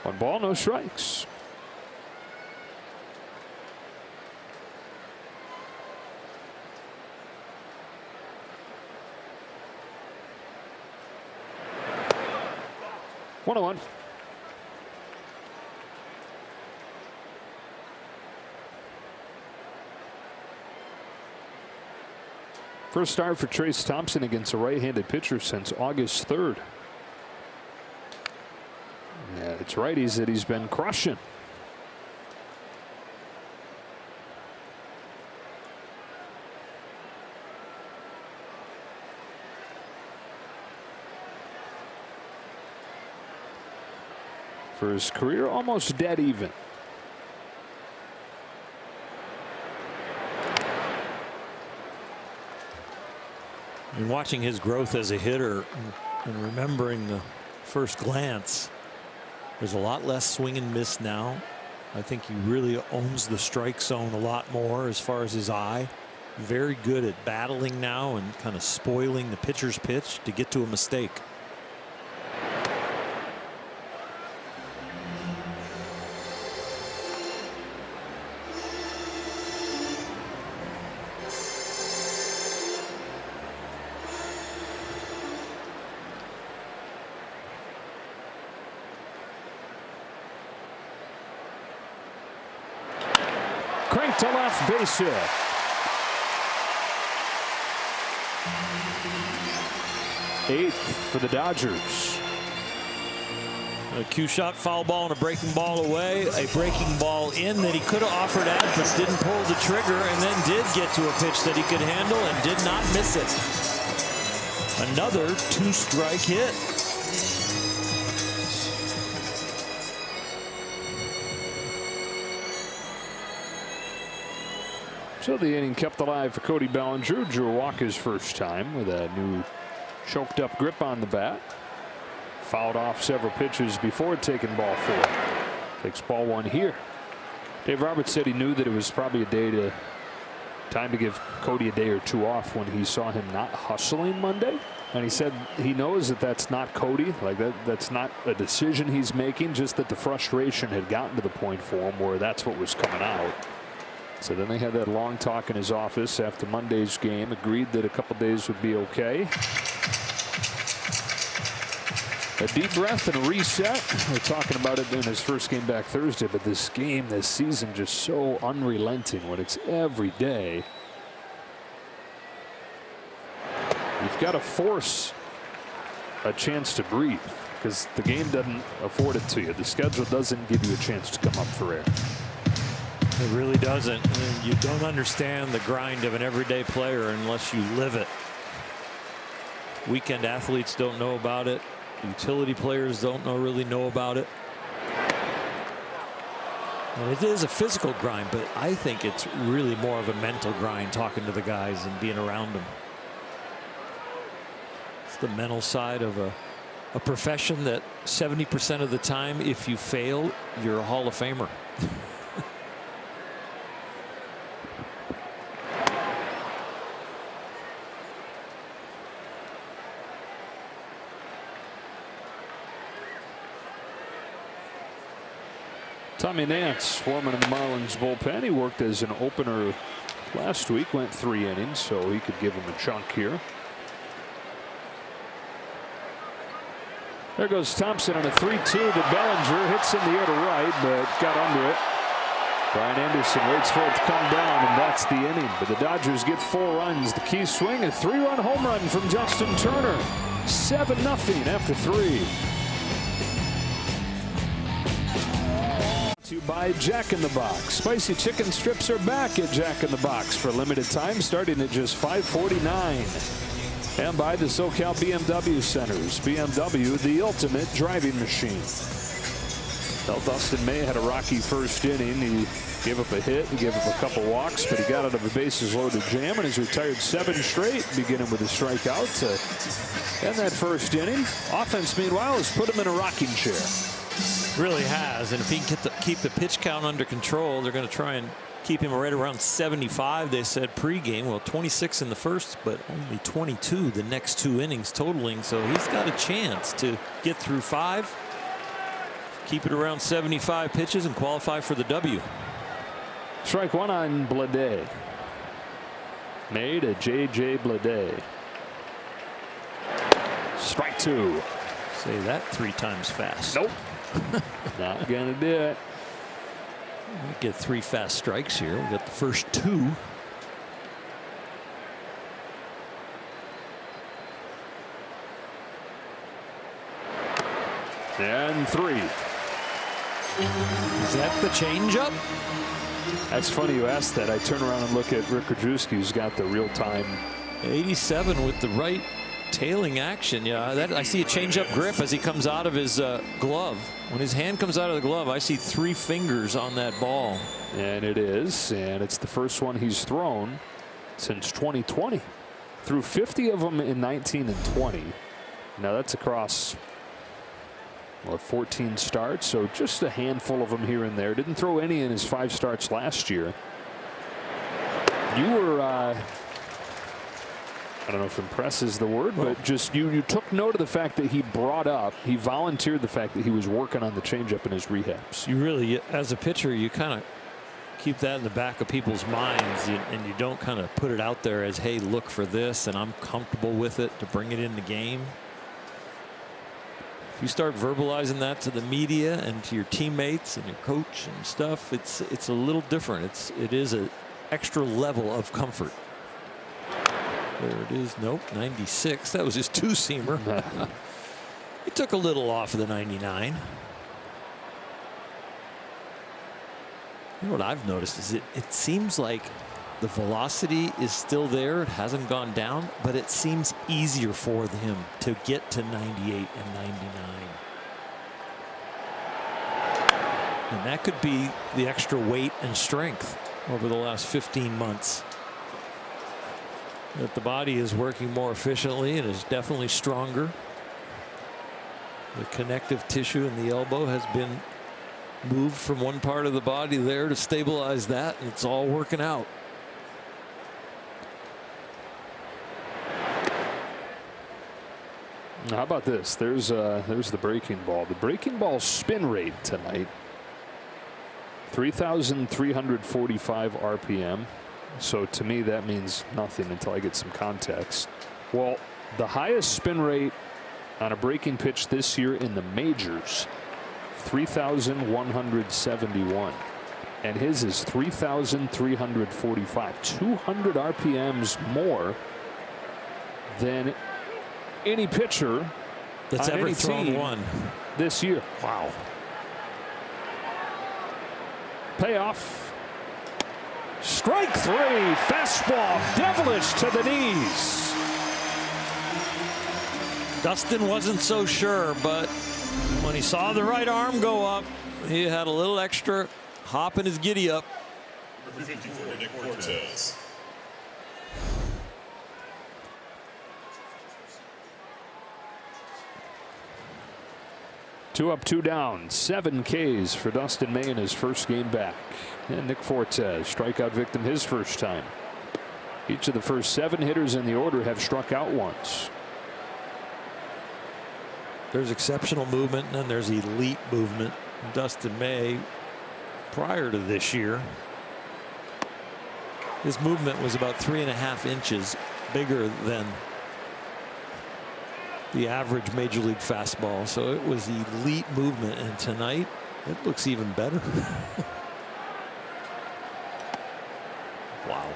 S1: One ball, no strikes. One on one. First start for Trace Thompson against a right-handed pitcher since August 3rd. Yeah, it's righties that he's been crushing. For his career, almost dead even.
S3: And watching his growth as a hitter and remembering the first glance, there's a lot less swing and miss now. I think he really owns the strike zone a lot more as far as his eye. Very good at battling now and kind of spoiling the pitcher's pitch to get to a mistake.
S1: Cranked to left, base hit. Eighth for the Dodgers.
S3: A cue shot, foul ball, and a breaking ball away. A breaking ball in that he could have offered at, but didn't pull the trigger, and then did get to a pitch that he could handle and did not miss it. Another 2-strike hit.
S1: So the inning kept alive for Cody Bellinger. Drew a walk his first time with a new choked up grip on the bat. Fouled off several pitches before taking ball 4. Takes ball 1 here. Dave Roberts said he knew that it was probably time to give Cody a day or 2 off when he saw him not hustling Monday. And he said he knows that that's not Cody, like that's not a decision he's making, just that the frustration had gotten to the point for him where that's what was coming out. So then they had that long talk in his office after Monday's game, agreed that a couple days would be okay. A deep breath and a reset. We're talking about it in his first game back Thursday, but this game, this season, just so unrelenting when it's every day. You've got to force a chance to breathe because the game doesn't afford it to you. The schedule doesn't give you a chance to come up for air.
S3: It really doesn't. And you don't understand the grind of an everyday player unless you live it. Weekend athletes don't know about it. Utility players don't really know about it. And it is a physical grind, but I think it's really more of a mental grind talking to the guys and being around them. It's the mental side of a profession that 70% of the time, if you fail, you're a Hall of Famer.
S1: Tommy Nance, foreman in the Marlins bullpen. He worked as an opener last week, went 3 innings, so he could give him a chunk here. There goes Thompson on a 3-2 that Bellinger hits in the air to right, but got under it. Brian Anderson waits for it to come down, and that's the inning. But the Dodgers get 4 runs. The key swing, a 3-run home run from Justin Turner. 7-0 after 3. By Jack in the Box. Spicy chicken strips are back at Jack in the Box for a limited time, starting at just $5.49. And by the SoCal BMW Centers. BMW, the ultimate driving machine. Well, Dustin May had a rocky first inning. He gave up a hit, he gave up a couple walks, but he got out of a bases loaded jam and has retired 7 straight, beginning with a strikeout to end that first inning. Offense, meanwhile, has put him in a rocking chair.
S3: Really has, and if he can keep the pitch count under control, they're going to try and keep him right around 75. They said pregame. Well, 26 in the first, but only 22 the next 2 innings totaling. So he's got a chance to get through 5, keep it around 75 pitches, and qualify for the W.
S1: Strike 1 on Blade. Made a J.J. Blade. Strike 2.
S3: Say that 3 times fast.
S1: Nope. Not gonna do it.
S3: We get 3 fast strikes here. We got the first 2.
S1: And 3.
S3: Is that the changeup?
S1: That's funny you asked that. I turn around and look at Rick Krajewski, who's got the real-time.
S3: 87 with the right tailing action. Yeah, that I see a changeup grip as he comes out of his glove. When his hand comes out of the glove, I see 3 fingers on that ball.
S1: And it is, and it's the first one he's thrown since 2020. Threw 50 of them in 19 and 20. Now that's across 14 starts, so just a handful of them here and there. Didn't throw any in his 5 starts last year. You were I don't know if impress is the word, but just you took note of the fact that he volunteered the fact that he was working on the changeup in his rehabs.
S3: You really, as a pitcher, you kind of keep that in the back of people's minds, and you don't kind of put it out there as, hey, look for this, and I'm comfortable with it to bring it in the game. If you start verbalizing that to the media and to your teammates and your coach and stuff, it's a little different. It is an extra level of comfort. There it is. Nope, 96. That was his two-seamer. He took a little off of the 99. You know what I've noticed is it seems like the velocity is still there. It hasn't gone down, but it seems easier for him to get to 98 and 99. And that could be the extra weight and strength over the last 15 months. That the body is working more efficiently and is definitely stronger. The connective tissue in the elbow has been moved from one part of the body there to stabilize that, and it's all working out.
S1: How about this? There's the breaking ball. The breaking ball spin rate tonight, 3,345 RPM. So to me that means nothing until I get some context. Well, the highest spin rate on a breaking pitch this year in the majors, 3,171, and his is 3,345, 200 RPMs more than any pitcher
S3: that's
S1: on
S3: ever
S1: any
S3: thrown
S1: team
S3: one
S1: this year.
S3: Wow.
S1: Payoff. Strike three. Fastball devilish to the knees.
S3: Dustin wasn't so sure, but when he saw the right arm go up, he had a little extra hop in his giddy up.
S4: Number 54, Nick Fortes.
S1: Two up, two down. 7 Ks for Dustin May in his first game back. And Nick Fortes, strikeout victim his first time. Each of the first 7 hitters in the order have struck out once.
S3: There's exceptional movement, and then there's elite movement. Dustin May, prior to this year, his movement was about 3.5 inches bigger than the average major league fastball. So it was elite movement, and tonight it looks even better. Wow.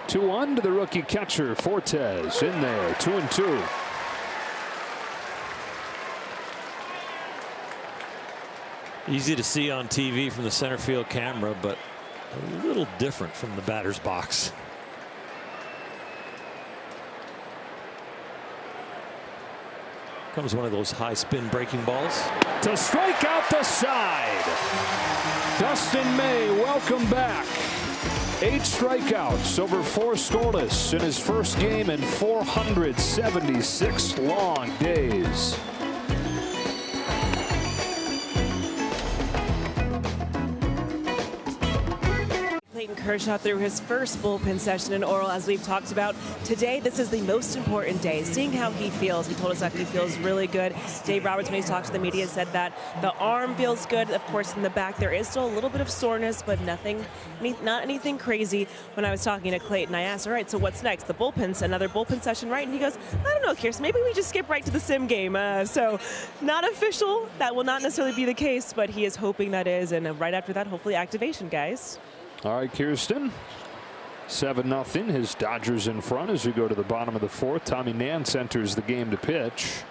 S1: Two on to the rookie catcher Fortes in there. 2-2.
S3: Easy to see on TV from the center field camera, but a little different from the batter's box. Comes one of those high spin breaking balls
S1: to strike out the side. Dustin May, welcome back. 8 strikeouts over 4 scoreless in his first game in 476 long days.
S2: Kershaw through his first bullpen session in Oral, as we've talked about. Today, this is the most important day, seeing how he feels. He told us that he feels really good. Dave Roberts, when he talked to the media, said that the arm feels good. Of course, in the back, there is still a little bit of soreness, but not anything crazy. When I was talking to Clayton, I asked, all right, so what's next? The bullpen, another bullpen session, right? And he goes, I don't know, Kirsten, maybe we just skip right to the sim game. So not official. That will not necessarily be the case, but he is hoping that is. And right after that, hopefully activation, guys.
S1: All right, Kirsten. 7-0. His Dodgers in front as we go to the bottom of the 4th. Tommy Nance enters the game to pitch.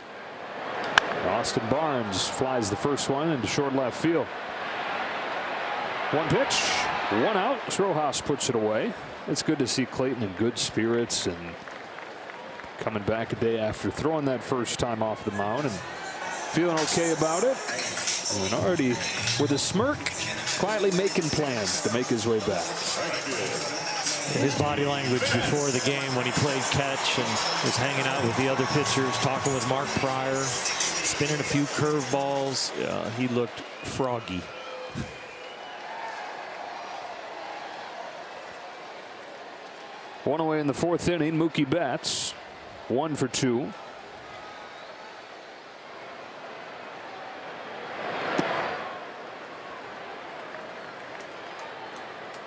S1: Austin Barnes flies the first one into short left field. 1 pitch, 1 out. Rojas puts it away. It's good to see Clayton in good spirits and coming back a day after throwing that first time off the mound and feeling okay about it. And already with a smirk, quietly making plans to make his way back.
S3: His body language before the game when he played catch and was hanging out with the other pitchers, talking with Mark Pryor, spinning a few curveballs. He looked froggy.
S1: One away in the 4th inning. Mookie Betts 1 for 2.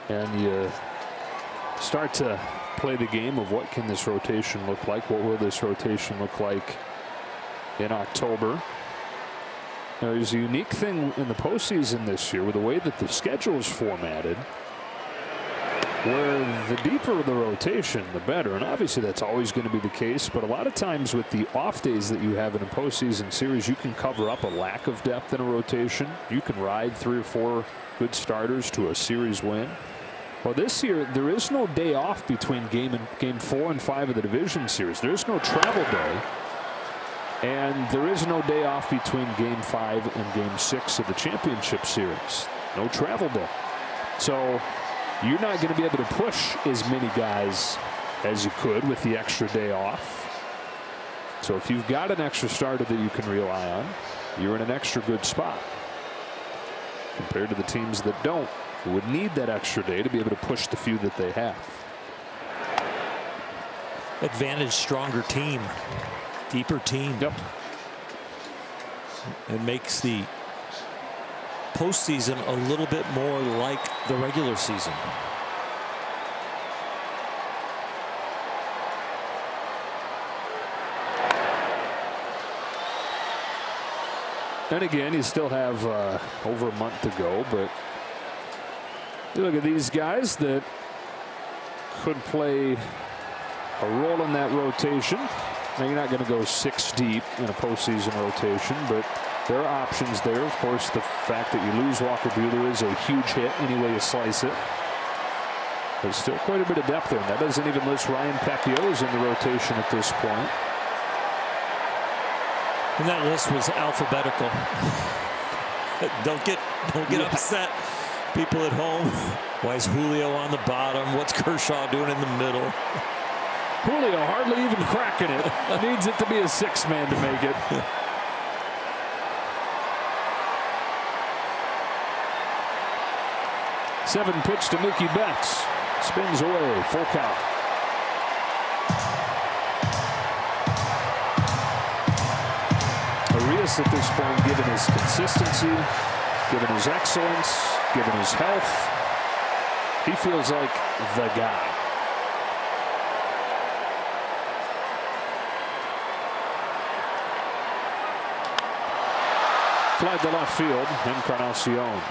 S1: and you start to play the game of what can this rotation look like? What will this rotation look like in October? There's a unique thing in the postseason this year with the way that the schedule is formatted, where the deeper the rotation, the better. And obviously that's always going to be the case. But a lot of times with the off days that you have in a postseason series, you can cover up a lack of depth in a rotation. You can ride 3 or 4 good starters to a series win. Well, this year there is no day off between game 4 and 5 of the division series. There is no travel day. And there is no day off between game 5 and game 6 of the championship series. No travel day. So you're not going to be able to push as many guys as you could with the extra day off. So if you've got an extra starter that you can rely on, you're in an extra good spot compared to the teams that don't, who would need that extra day to be able to push the few that they have.
S3: Advantage, stronger team, deeper team.
S1: Yep.
S3: It makes the postseason a little bit more like the regular season.
S1: And again, you still have over a month to go, but you look at these guys that could play a role in that rotation. Now, you're not going to go 6 deep in a postseason rotation, but there are options there. Of course, the fact that you lose Walker Buehler is a huge hit any way you slice it. There's still quite a bit of depth there. And that doesn't even list Ryan Pepiot's in the rotation at this point.
S3: And that list was alphabetical. Don't get upset, people at home. Why is Julio on the bottom? What's Kershaw doing in the middle?
S1: Julio hardly even cracking it. Needs it to be a 6-man to make it. Seven pitch to Mookie Betts. Spins away. Full count. Arias at this point, given his consistency, given his excellence, given his health, he feels like the guy. Fly to left field. Encarnacion.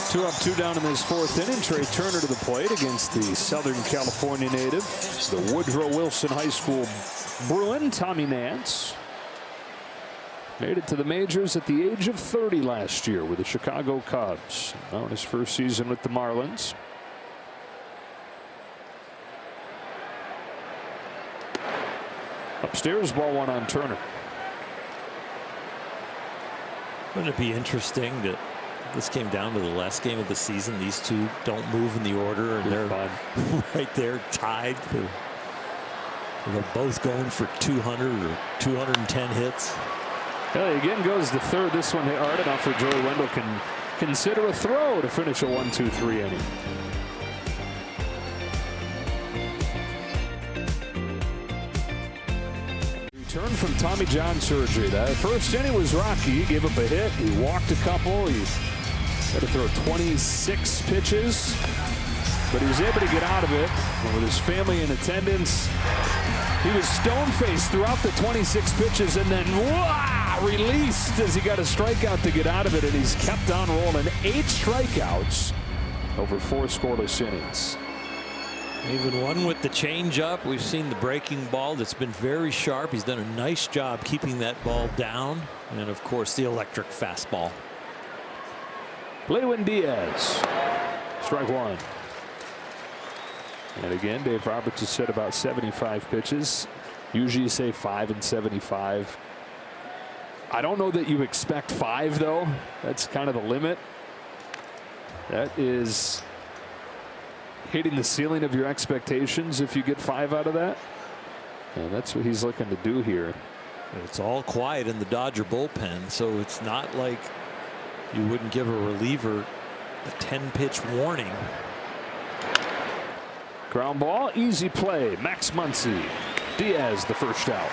S1: Two up, 2 down in this 4th inning. Trey Turner to the plate against the Southern California native, the Woodrow Wilson High School Bruin, Tommy Nance. Made it to the majors at the age of 30 last year with the Chicago Cubs. Now in his first season with the Marlins. Upstairs, ball 1 on Turner.
S3: Wouldn't it be interesting that this came down to the last game of the season? These two don't move in the order, and they're right there tied. They're both going for 200 or 210 hits.
S1: Well, again goes the third. This one hit hard enough for Joey Wendell can consider a throw to finish a 1-2-3 inning. Return from Tommy John surgery. That first inning was rocky. He gave up a hit. He walked a couple. He had to throw 26 pitches, but he was able to get out of it. And with his family in attendance, he was stone-faced throughout the 26 pitches, and then released as he got a strikeout to get out of it, and he's kept on rolling. 8 strikeouts over 4 scoreless innings.
S3: Even one with the changeup. We've seen the breaking ball that's been very sharp. He's done a nice job keeping that ball down, and of course the electric fastball.
S1: Lewin Diaz, strike 1. And again, Dave Roberts has said about 75 pitches. Usually you say 5 and 75. I don't know that you expect 5, though. That's kind of the limit. That is hitting the ceiling of your expectations if you get 5 out of that. And that's what he's looking to do here.
S3: It's all quiet in the Dodger bullpen, so it's not like you wouldn't give a reliever a 10-pitch warning.
S1: Ground ball, easy play. Max Muncy. Diaz the first out.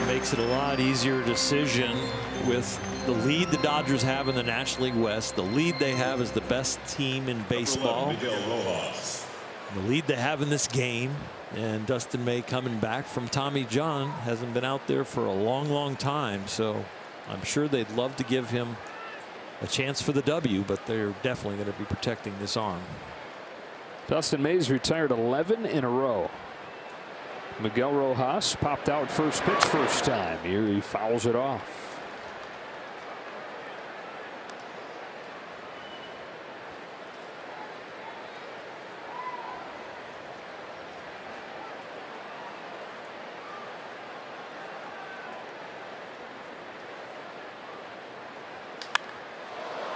S3: Makes it a lot easier decision with the lead the Dodgers have in the National League West. The lead they have is the best team in baseball. The lead they have in this game. And Dustin May coming back from Tommy John, hasn't been out there for a long time. So I'm sure they'd love to give him a chance for the W, but they're definitely going to be protecting this arm.
S1: Dustin May's retired 11 in a row. Miguel Rojas popped out first pitch first time. Here he fouls it off.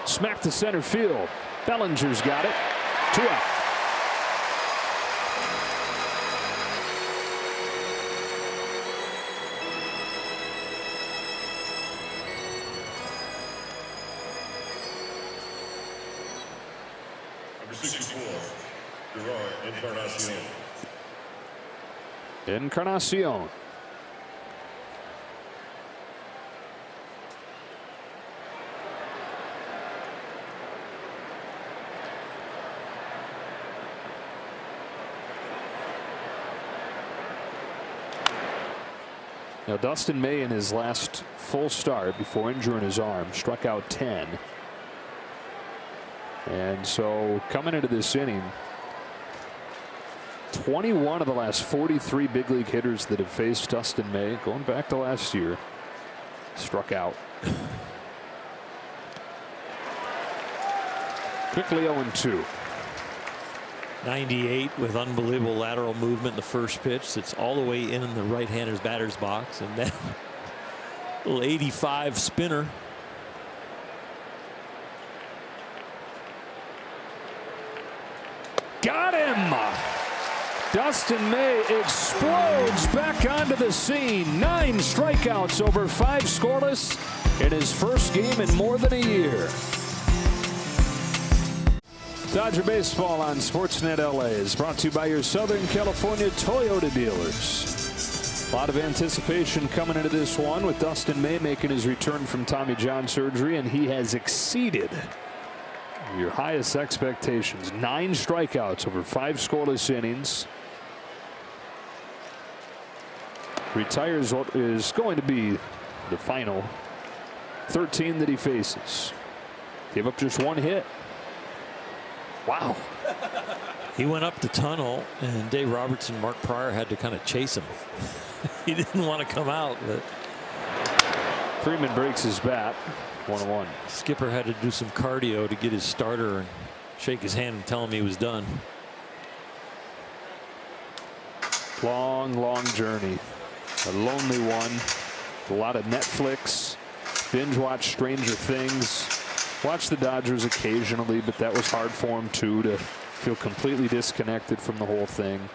S1: Smack to center field. Bellinger's got it. 2 out.
S4: Number 64, Gerard
S1: Encarnacion. Now Dustin May in his last full start before injuring his arm struck out 10. And so coming into this inning, 21 of the last 43 big league hitters that have faced Dustin May going back to last year struck out. Quickly 0-2.
S3: 98 with unbelievable lateral movement in the first pitch. It's all the way in the right-hander's batter's box, and then little 85 spinner.
S1: Got him. Dustin May explodes back onto the scene. 9 strikeouts over 5 scoreless in his first game in more than a year. Dodger Baseball on Sportsnet LA is brought to you by your Southern California Toyota dealers. A lot of anticipation coming into this one with Dustin May making his return from Tommy John surgery, and he has exceeded your highest expectations. 9 strikeouts over 5 scoreless innings. Retires what is going to be the final 13 that he faces. Gave up just 1 hit. Wow.
S3: He went up the tunnel, and Dave Robertson, Mark Pryor had to kind of chase him. He didn't want to come out, but
S1: Freeman breaks his bat. 1-1.
S3: Skipper had to do some cardio to get his starter and shake his hand and tell him he was done.
S1: Long journey. A lonely one. A lot of Netflix. Binge watch Stranger Things. Watch the Dodgers occasionally, but that was hard for him too, to feel completely disconnected from the whole thing.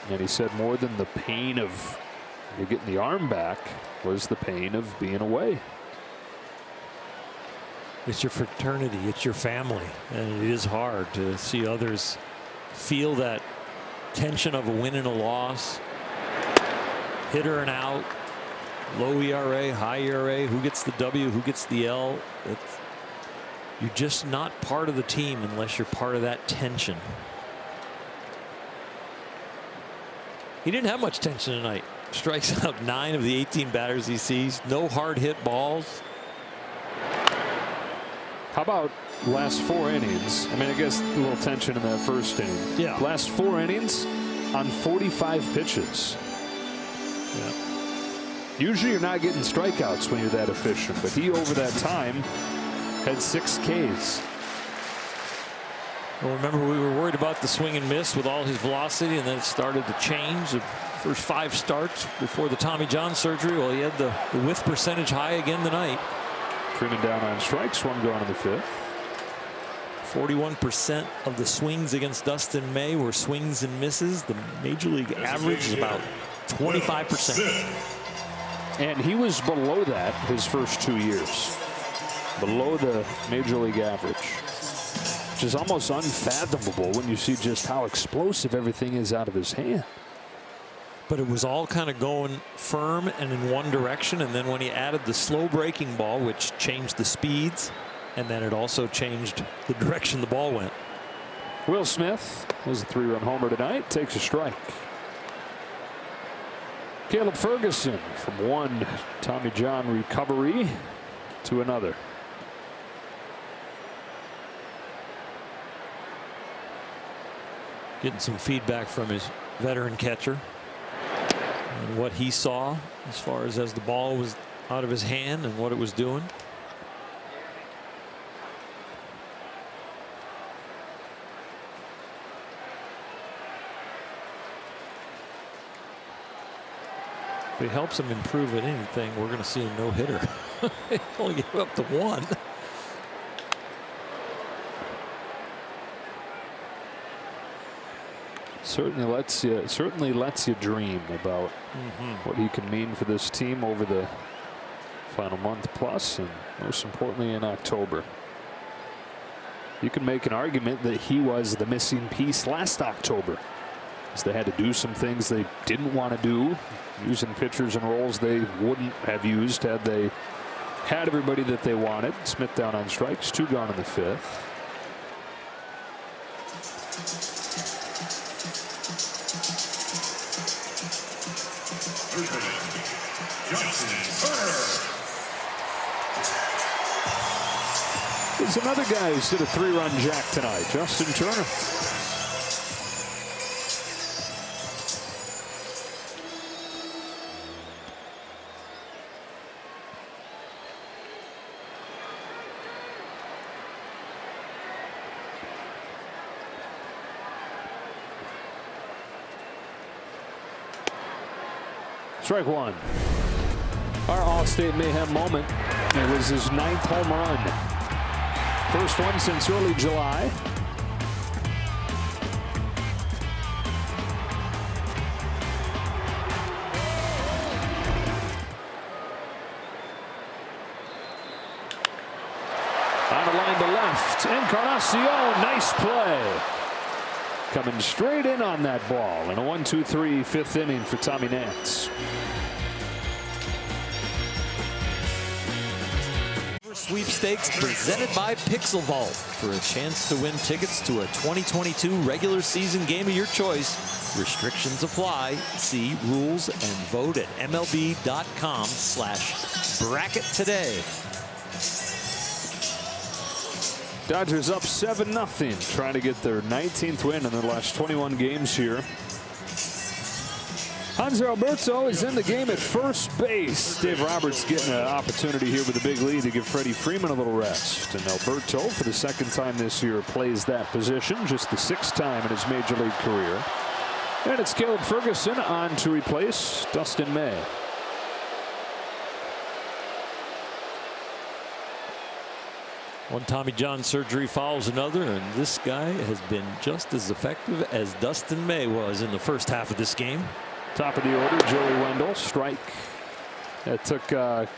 S1: And he said more than the pain of getting the arm back was the pain of being away.
S3: It's your fraternity, it's your family, and it is hard to see others feel that tension of a win and a loss. Hitter and out. Low ERA, high ERA, who gets the W, who gets the L. You're just not part of the team unless you're part of that tension. He didn't have much tension tonight. Strikes out 9 of the 18 batters he sees. No hard hit balls.
S1: How about last 4 innings? I mean, I guess a little tension in that first inning.
S3: Yeah.
S1: Last 4 innings on 45 pitches.
S3: Yeah.
S1: Usually you're not getting strikeouts when you're that efficient, but he over that time had 6 Ks.
S3: Well, remember, we were worried about the swing and miss with all his velocity, and then it started to change. The first 5 starts before the Tommy John surgery. Well, he had the whiff percentage high again tonight.
S1: Freeman down on strikes, 1 gone in the 5th.
S3: 41% of the swings against Dustin May were swings and misses. The major league average is about 25%.
S1: And he was below that his first 2 years. Below the major league average. which is almost unfathomable when you see just how explosive everything is out of his hand.
S3: But it was all kind of going firm and in one direction, and then when he added the slow breaking ball, which changed the speeds, and then it also changed the direction the ball went.
S1: Will Smith is a 3-run homer tonight, takes a strike. Caleb Ferguson from one Tommy John recovery to another.
S3: Getting some feedback from his veteran catcher and what he saw as far as the ball was out of his hand and what it was doing. If it helps him improve at anything, we're going to see a no-hitter. He only gave up to 1.
S1: Certainly lets you dream about what he can mean for this team over the final month plus, and most importantly in October. You can make an argument that he was the missing piece last October, as they had to do some things they didn't want to do, using pitchers and roles they wouldn't have used had they had everybody that they wanted. Smith down on strikes, 2 gone in the 5th. There's another guy who's hit a 3-run jack tonight, Justin Turner. Strike 1. Our All-State Mayhem moment. It was his 9th home run. First one since early July. On the line to left. Encarnacion, nice play. Coming straight in on that ball in a 1-2-3 5th inning for Tommy Nance.
S3: Sweepstakes presented by Pixel Vault for a chance to win tickets to a 2022 regular season game of your choice. Restrictions apply. See rules and vote at MLB.com/bracket today.
S1: Dodgers up 7-0, trying to get their 19th win in their last 21 games here. Hanser Alberto is in the game at first base. Dave Roberts getting an opportunity here with a big lead to give Freddie Freeman a little rest. And Alberto, for the 2nd time this year, plays that position, just the 6th time in his major league career. And it's Caleb Ferguson on to replace Dustin May.
S3: One Tommy John surgery follows another, and this guy has been just as effective as Dustin May was in the first half of this game.
S1: Top of the order, Joey Wendell, strike. That took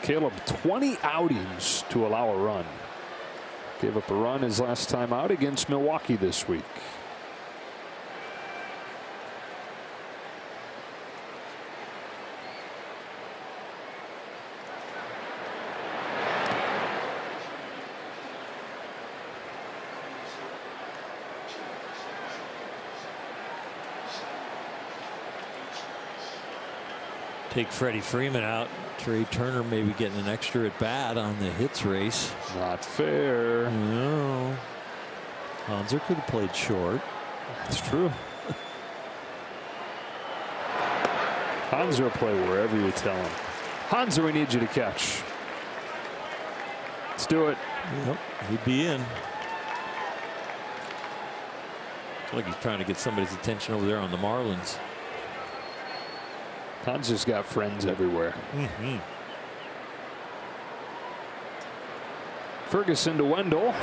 S1: Caleb 20 outings to allow a run. Gave up a run his last time out against Milwaukee this week.
S3: Take Freddie Freeman out. Trey Turner maybe getting an extra at bat on the hits race.
S1: Not fair.
S3: No. Hanser could have played short.
S1: That's true. Hanser will play wherever you tell him. Hanser, we need you to catch. Let's do it.
S3: Yep, he'd be in. Looks like he's trying to get somebody's attention over there on the Marlins.
S1: Hanser's got friends everywhere. Ferguson to Wendell.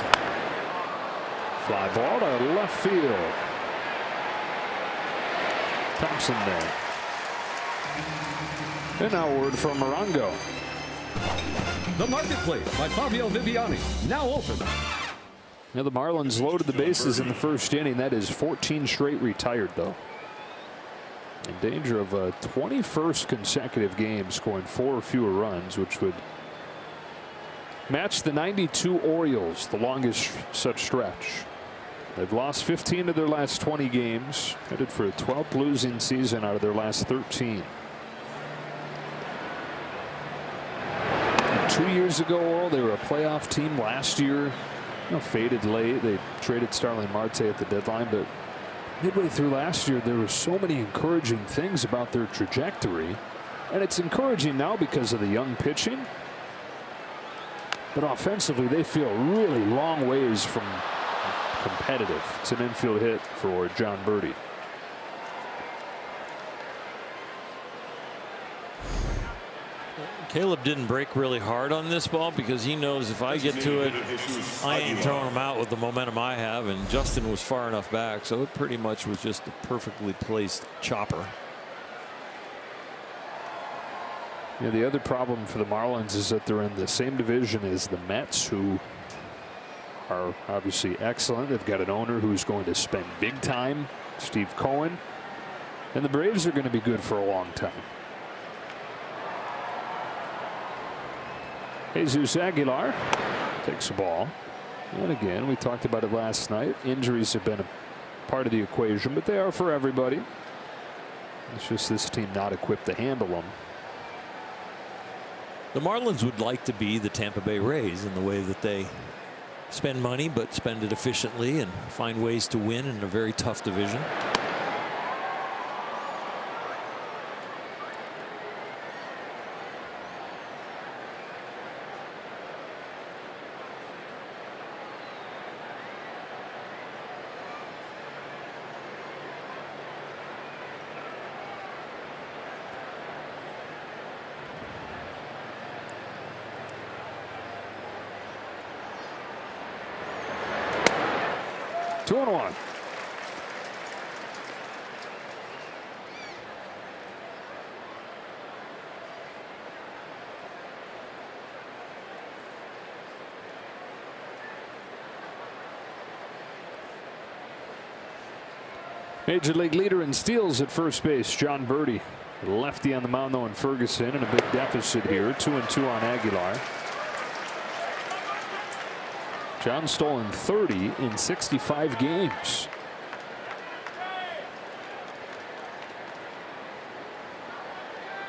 S1: Fly ball to left field. Thompson there. And now a word from Morongo.
S6: The Marketplace by Fabio Viviani, now open.
S1: Now the Marlins loaded the bases in the first inning. That is 14 straight retired, though. In danger of a 21st consecutive game scoring 4 or fewer runs, which would match the 92 Orioles, the longest such stretch. They've lost 15 of their last 20 games, headed for a 12th losing season out of their last 13. 2 years ago, Earl, they were a playoff team. Last year, faded late. They traded Starling Marte at the deadline, but midway through last year, there were so many encouraging things about their trajectory, and it's encouraging now because of the young pitching. But offensively, they feel really long ways from competitive. It's an infield hit for John Birdie.
S3: Caleb didn't break really hard on this ball because he knows if I get to it, I ain't throwing him out with the momentum I have, and Justin was far enough back, so it pretty much was just a perfectly placed chopper.
S1: Yeah, the other problem for the Marlins is that they're in the same division as the Mets, who are obviously excellent. They've got an owner who's going to spend big time, Steve Cohen, and the Braves are going to be good for a long time. Jesus Aguilar takes the ball. And again, we talked about it last night. Injuries have been a part of the equation, but they are for everybody. It's just this team not equipped to handle them.
S3: The Marlins would like to be the Tampa Bay Rays in the way that they spend money, but spend it efficiently and find ways to win in a very tough division.
S1: Two and one. Major league leader in steals at first base, John Birdie. Lefty on the mound, though, in Ferguson, and a big deficit here. 2-2 on Aguilar. John stolen 30 in 65 games.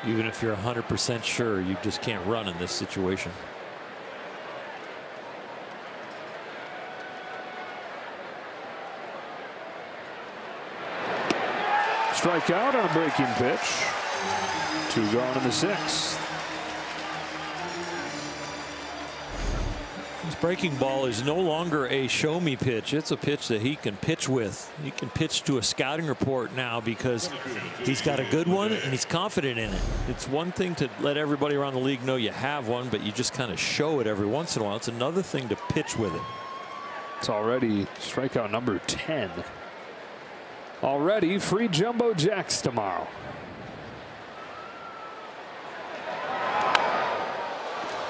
S3: Even if you're 100% sure, you just can't run in this situation.
S1: Strikeout on a breaking pitch. 2 gone in the 6th.
S3: This breaking ball is no longer a show me pitch. It's a pitch that he can pitch with. He can pitch to a scouting report now because he's got a good one and he's confident in it. It's one thing to let everybody around the league know you have one, but you just kind of show it every once in a while. It's another thing to pitch with it.
S1: It's already strikeout number 10. Already free jumbo jacks tomorrow.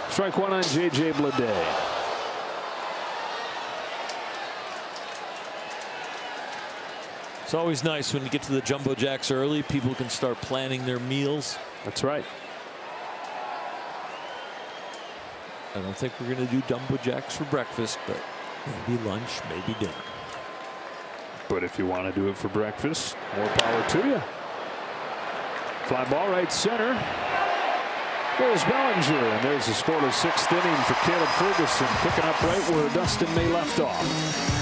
S1: Strike one on J.J. Bleday.
S3: It's always nice when you get to the jumbo jacks early. People can start planning their meals.
S1: That's right.
S3: I don't think we're going to do jumbo jacks for breakfast, but maybe lunch, maybe dinner.
S1: But if you want to do it for breakfast, more power to you. Fly ball right center. There's Bellinger, and there's the scoreless 6th inning for Caleb Ferguson, picking up right where Dustin May left off.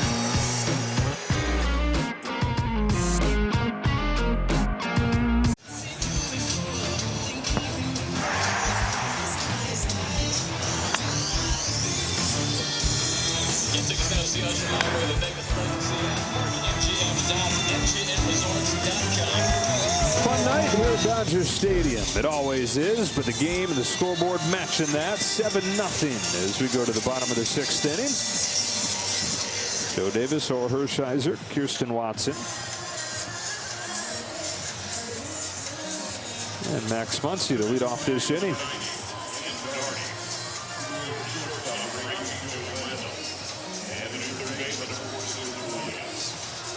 S1: Fun night here at Dodger Stadium. It always is, but the game and the scoreboard matching that. 7-0 as we go to the bottom of the 6th inning. Joe Davis, Orr Hershiser, Kirsten Watson, and Max Muncy to lead off this inning.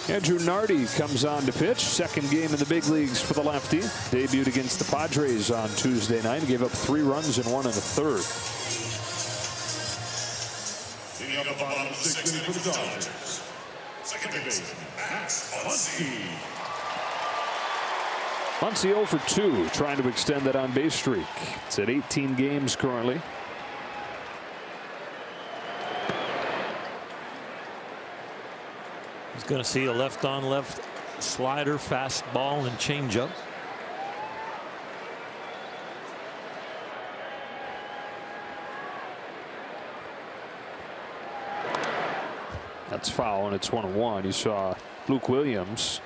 S1: Andrew Nardi comes on to pitch. Second game in the big leagues for the lefty. Debuted against the Padres on Tuesday night. Gave up 3 runs and 1 in the third.
S4: Leading up the bottom of the 6th inning for the Dodgers. Second base, Max Muncy.
S1: Muncy 0 for 2, trying to extend that on base streak. It's at 18 games currently.
S3: He's going to see a left on left slider, fastball, and changeup.
S1: That's foul, and it's 1-1. You saw Luke Williams.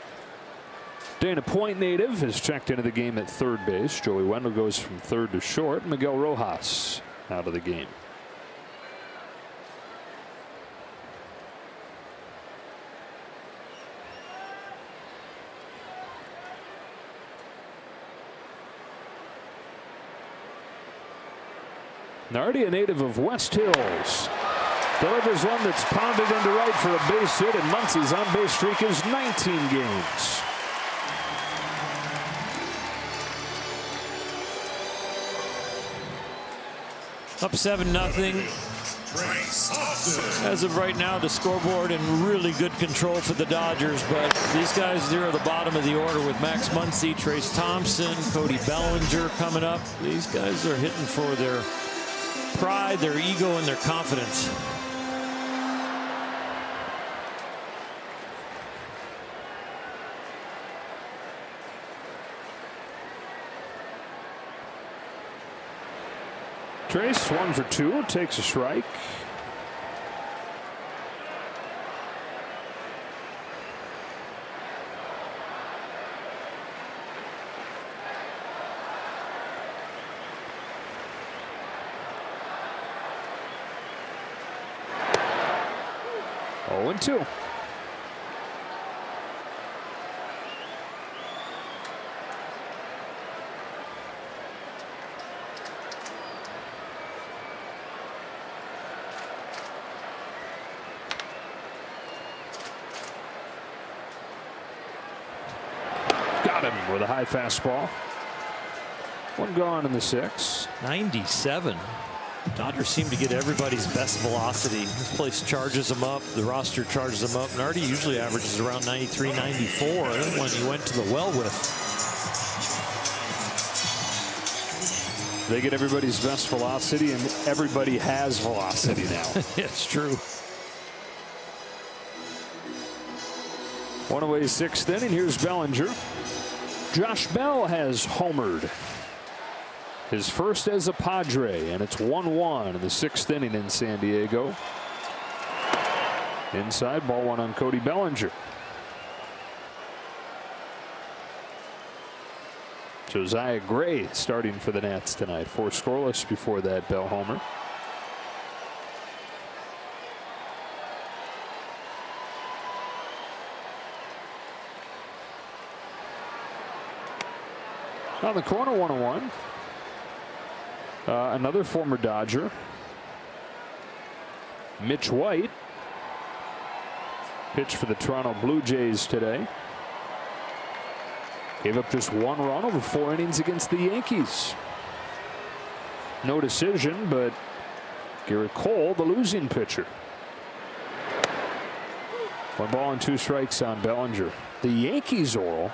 S1: Dana Point native has checked into the game at third base. Joey Wendell goes from third to short. Miguel Rojas out of the game. Nardi, a native of West Hills, delivers one that's pounded into right for a base hit, and Muncy's on base streak is 19 games.
S3: Up 7-0. As of right now, the scoreboard in really good control for the Dodgers, but these guys there are the bottom of the order with Max Muncy, Trace Thompson, Cody Bellinger coming up. These guys are hitting for their pride, their ego, and their confidence.
S1: Trace 1 for 2, takes a strike. Oh, and 2. Got him with a high fastball. 1 gone in the 6th.
S3: 97. Dodgers seem to get everybody's best velocity. This place charges them up. The roster charges them up. Nardi usually averages around 93, 94. When he went to the well with.
S1: They get everybody's best velocity, and everybody has velocity now.
S3: It's true.
S1: 1 away, 6th inning. Here's Bellinger. Josh Bell has homered. His first as a Padre, and it's 1-1 in the 6th inning in San Diego. Inside, ball 1 on Cody Bellinger. Josiah Gray starting for the Nats tonight. 4 scoreless before that Bell homer. On the corner, 1-1. Another former Dodger, Mitch White, pitched for the Toronto Blue Jays today. Gave up just 1 run over 4 innings against the Yankees. No decision, but Garrett Cole, the losing pitcher. 1 ball and 2 strikes on Bellinger. The Yankees, Oral,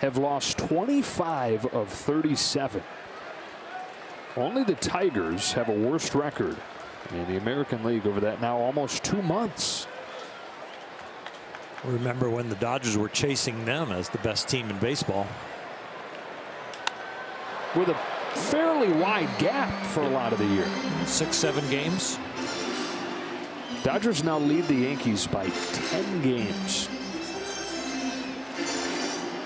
S1: have lost 25 of 37. Only the Tigers have a worse record in the American League over that now almost 2 months.
S3: Remember when the Dodgers were chasing them as the best team in baseball.
S1: With a fairly wide gap for a lot of the year.
S3: 6-7 games.
S1: Dodgers now lead the Yankees by 10 games.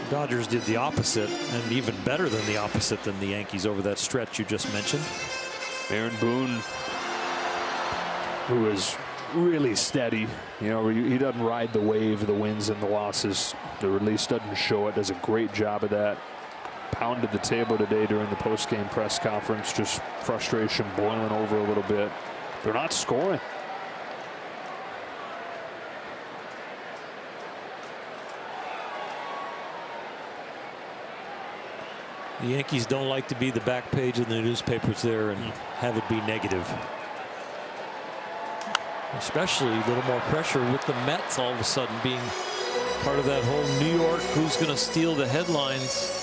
S3: Dodgers did the opposite, and even better than the opposite than the Yankees over that stretch you just mentioned.
S1: Aaron Boone, who is really steady. You know, he doesn't ride the wave of the wins and the losses. The release doesn't show it. Does a great job of that. Pounded the table today during the post-game press conference. Just frustration boiling over a little bit. They're not scoring.
S3: The Yankees don't like to be the back page of the newspapers there and have it be negative. Especially a little more pressure with the Mets all of a sudden being part of that whole New York who's going to steal the headlines.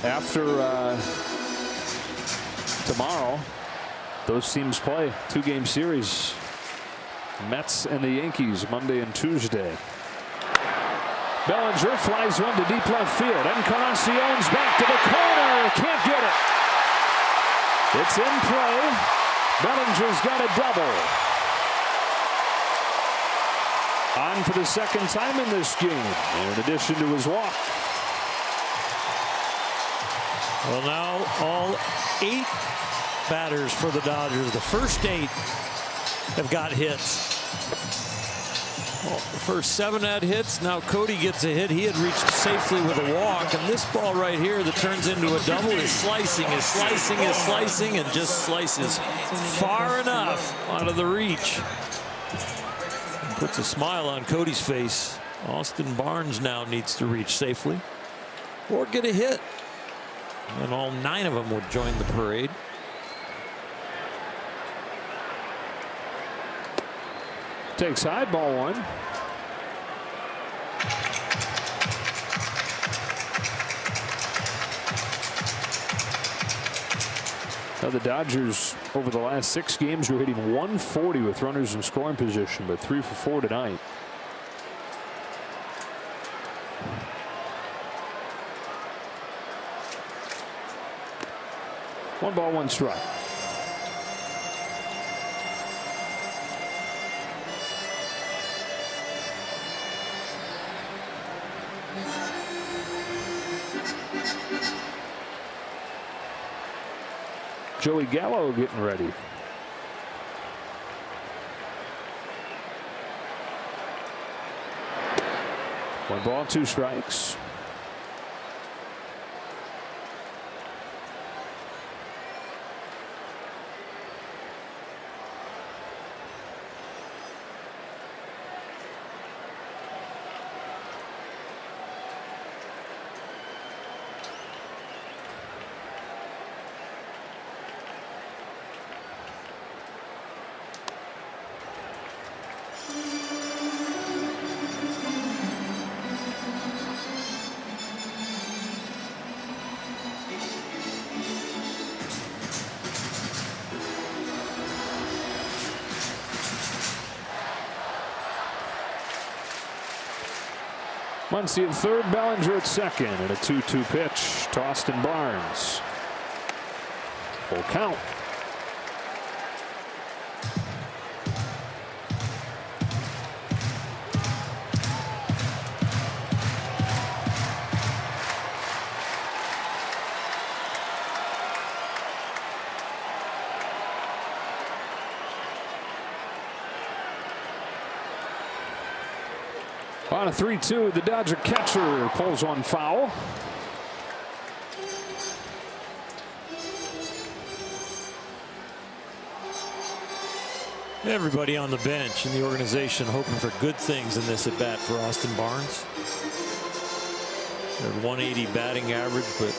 S1: After tomorrow, those teams play 2-game series. Mets and the Yankees Monday and Tuesday. Bellinger flies one to deep left field. Encarnacion's back to the corner. Can't get it. It's in play. Bellinger's got a double. On for the second time in this game, in addition to his walk.
S3: Well, now all 8 batters for the Dodgers. The first 8 have got hits. Well, the first 7 had hits. Now Cody gets a hit. He had reached safely with a walk. And this ball right here that turns into a double is slicing, and just slices far enough out of the reach. And puts a smile on Cody's face. Austin Barnes now needs to reach safely or get a hit. And all 9 of them would join the parade.
S1: Takes high, ball 1. Now the Dodgers over the last 6 games were hitting 140 with runners in scoring position, but 3 for 4 tonight. One ball, one strike. Joey Gallo getting ready. One ball, 2 strikes. Muncy at third, Bellinger at second, and a 2-2 pitch to Austin Barnes. Full count. On a 3-2, the Dodger catcher pulls one foul.
S3: Everybody on the bench in the organization hoping for good things in this at bat for Austin Barnes. They're 180 batting average, but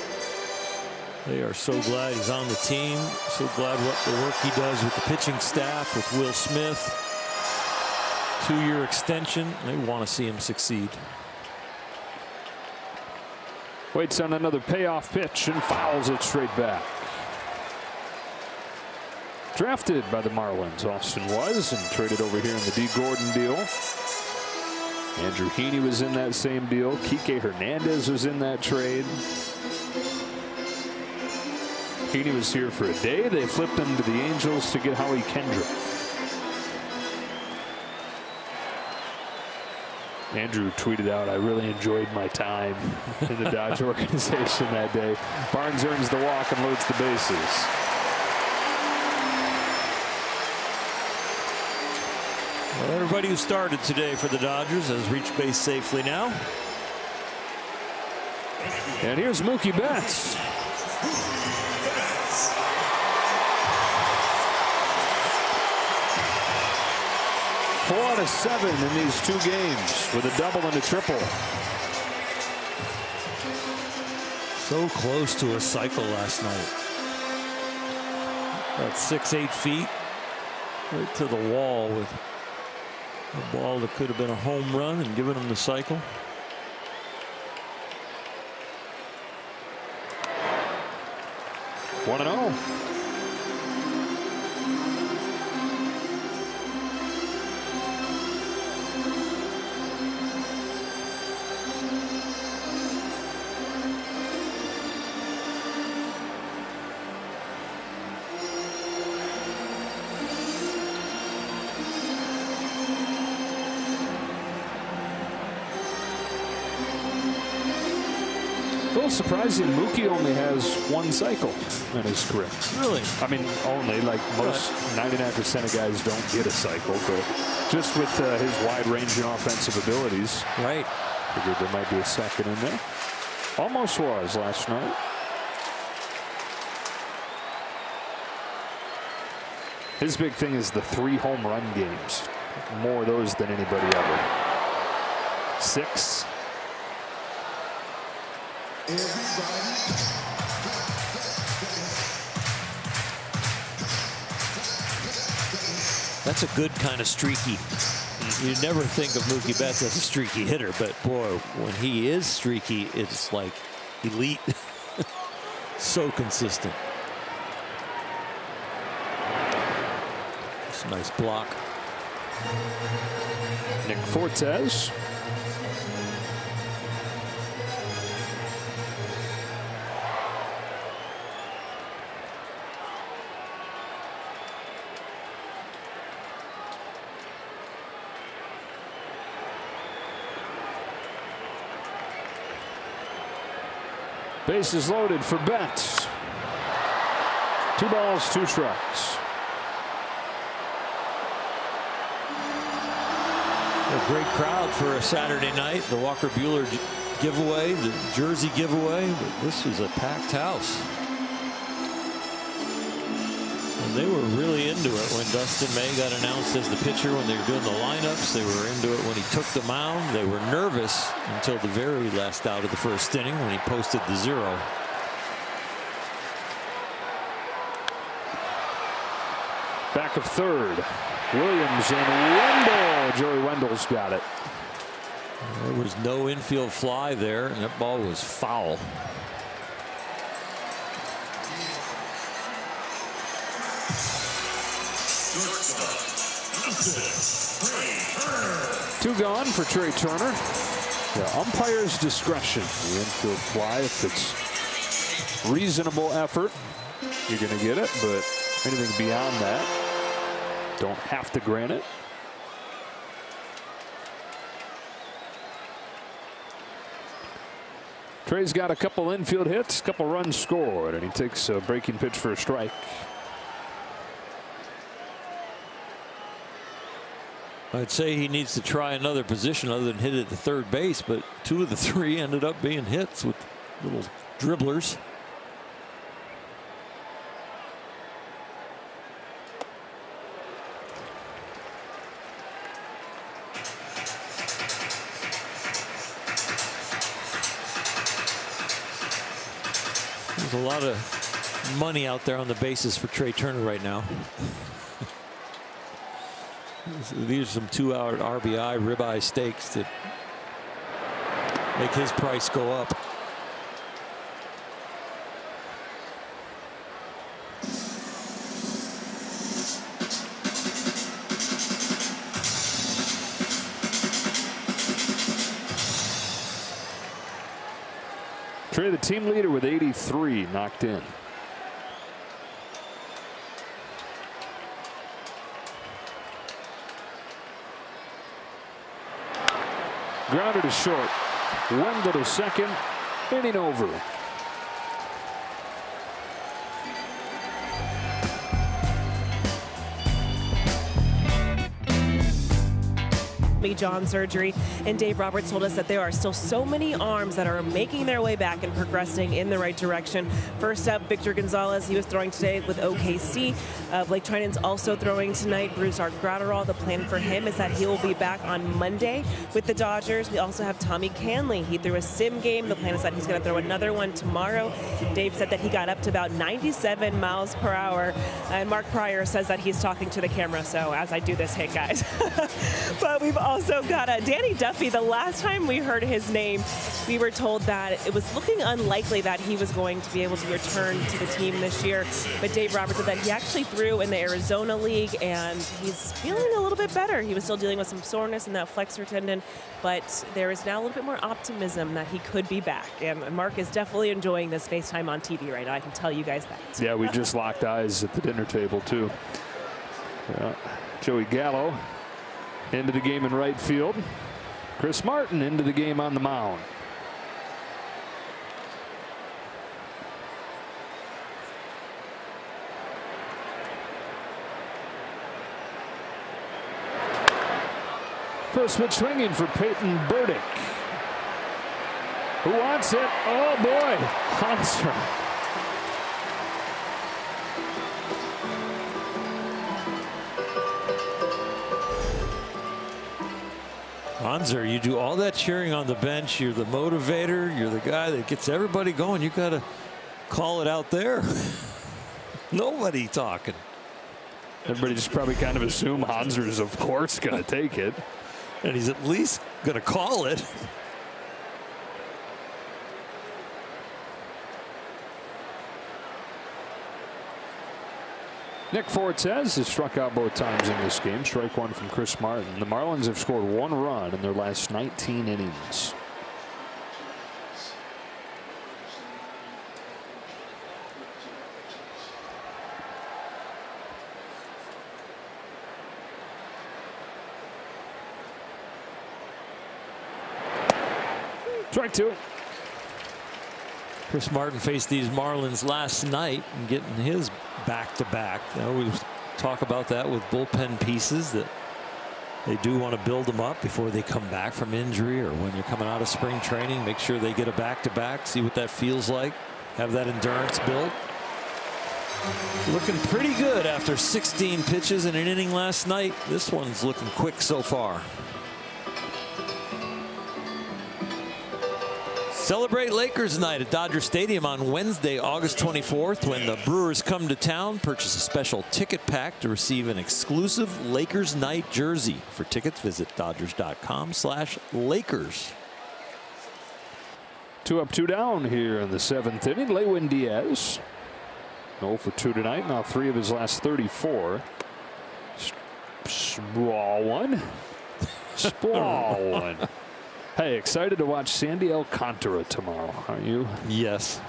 S3: they are so glad he's on the team. So glad what the work he does with the pitching staff, with Will Smith. 2-year extension. They want to see him succeed.
S1: Waits on another payoff pitch and fouls it straight back. Drafted by the Marlins, Austin was, and traded over here in the D. Gordon deal. Andrew Heaney was in that same deal. Kike Hernandez was in that trade. Heaney was here for a day. They flipped him to the Angels to get Howie Kendrick. Andrew tweeted out, "I really enjoyed my time in the Dodge organization that day." Barnes earns the walk and loads the bases.
S3: Well, everybody who started today for the Dodgers has reached base safely now.
S1: And here's Mookie Betts. 4 out of 7 in these 2 games with a double and a triple.
S3: So close to a cycle last night. About 6-8 feet right to the wall with a ball that could have been a home run and given him the cycle.
S1: One and 0. A little surprising, Mookie only has 1 cycle in his career.
S3: Really?
S1: I mean, only, like most 99% of guys don't get a cycle, but just with his wide-ranging offensive abilities,
S3: right?
S1: Figured there might be a second in there. Almost was last night. His big thing is the 3 home run games. More of those than anybody ever. 6.
S3: That's a good kind of streaky. You never think of Mookie Betts as a streaky hitter, but boy, when he is streaky, it's like elite. So consistent. It's a nice block.
S1: Nick Fortes. Bases loaded for Betts. 2 balls, 2 strikes.
S3: A great crowd for a Saturday night. The Walker Buehler giveaway, the jersey giveaway. But this was a packed house. And they were really into it when Dustin May got announced as the pitcher, when they were doing the lineups. They were into it when he took the mound. They were nervous until the very last out of the first inning when he posted the 0.
S1: Back of third. Williams and Wendell. Joey Wendell's got it.
S3: There was no infield fly there, and that ball was foul.
S1: Two gone for Trey Turner. The umpire's discretion. The infield fly, if it's reasonable effort, you're going to get it, but anything beyond that, don't have to grant it. Trey's got a couple infield hits, a couple runs scored, and he takes a breaking pitch for a strike.
S3: I'd say he needs to try another position other than hit it to third base, but 2 of the 3 ended up being hits with little dribblers. There's a lot of money out there on the bases for Trey Turner right now. These are some 2-hour RBI ribeye steaks that make his price go up.
S1: Trey, the team leader with 83 knocked in. Grounded to short. Wendell to second. Inning over.
S2: Tommy John surgery. And Dave Roberts told us that there are still so many arms that are making their way back and progressing in the right direction. First up, Victor Gonzalez. He was throwing today with OKC. Blake Treinen's also throwing tonight. Bruce Gratterall, the plan for him is that he will be back on Monday with the Dodgers. We also have Tommy Canley. He threw a sim game. The plan is that he's going to throw another one tomorrow. Dave said that he got up to about 97 miles per hour. And Mark Pryor says that he's talking to the camera, so as I do this, hey guys. But we've also got Danny Duffy. The last time we heard his name, we were told that it was looking unlikely that he was going to be able to return to the team this year. But Dave Roberts said that he actually threw in the Arizona League, and he's feeling a little bit better. He was still dealing with some soreness in that flexor tendon, but there is now a little bit more optimism that he could be back. And Mark is definitely enjoying this FaceTime on TV right now. I can tell you guys that.
S1: Yeah, we just locked eyes at the dinner table, too. Joey Gallo into the game in right field. Chris Martin into the game on the mound. First pitch swinging for Peyton Burdick. Who wants it? Oh boy, Hanser.
S3: Hanser, you do all that cheering on the bench. You're the motivator. You're the guy that gets everybody going. You got to call it out there. Nobody talking.
S1: Everybody just probably kind of assume Hanser's, of course, going to take it.
S3: And he's at least going to call it.
S1: Nick Fortes has struck out both times in this game. Strike one from Chris Martin. The Marlins have scored 1 run in their last 19 innings. Strike two.
S3: Chris Martin faced these Marlins last night and getting his back-to-back. You know, we talk about that with bullpen pieces, that they do want to build them up before they come back from injury, or when you're coming out of spring training, make sure they get a back-to-back, see what that feels like, have that endurance built. Looking pretty good after 16 pitches in an inning last night. This one's looking quick so far. Celebrate Lakers night at Dodger Stadium on Wednesday, August 24th. When the Brewers come to town, purchase a special ticket pack to receive an exclusive Lakers night jersey. For tickets, visit Dodgers.com/Lakers.
S1: 2 up, 2 down here in the 7th inning. Lewin Diaz 0 for 2 tonight. Now 3 of his last 34. Sprawl one. Sprawl one. Hey, excited to watch Sandy Alcantara tomorrow, aren't you?
S3: Yes.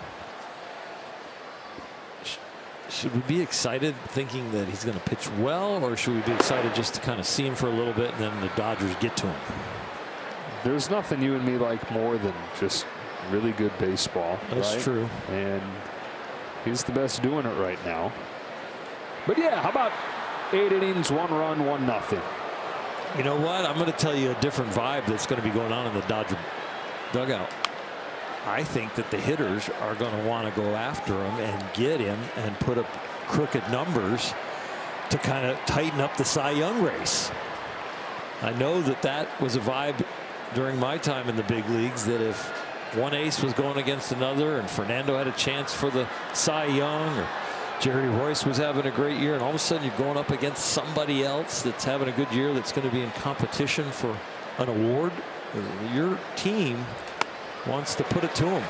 S3: Should we be excited thinking that he's going to pitch well, or should we be excited just to kind of see him for a little bit and then the Dodgers get to him?
S1: There's nothing you and me like more than just really good baseball.
S3: That's
S1: right?
S3: true.
S1: And he's the best doing it right now. But yeah, how about 8 innings, 1 run, 1-0?
S3: You know what? I'm going to tell you a different vibe that's going to be going on in the Dodger dugout. I think that the hitters are going to want to go after him and get him and put up crooked numbers to kind of tighten up the Cy Young race. I know that that was a vibe during my time in the big leagues, that if one ace was going against another and Fernando had a chance for the Cy Young, or Jerry Royce was having a great year, and all of a sudden you're going up against somebody else that's having a good year, that's going to be in competition for an award, your team wants to put it to him.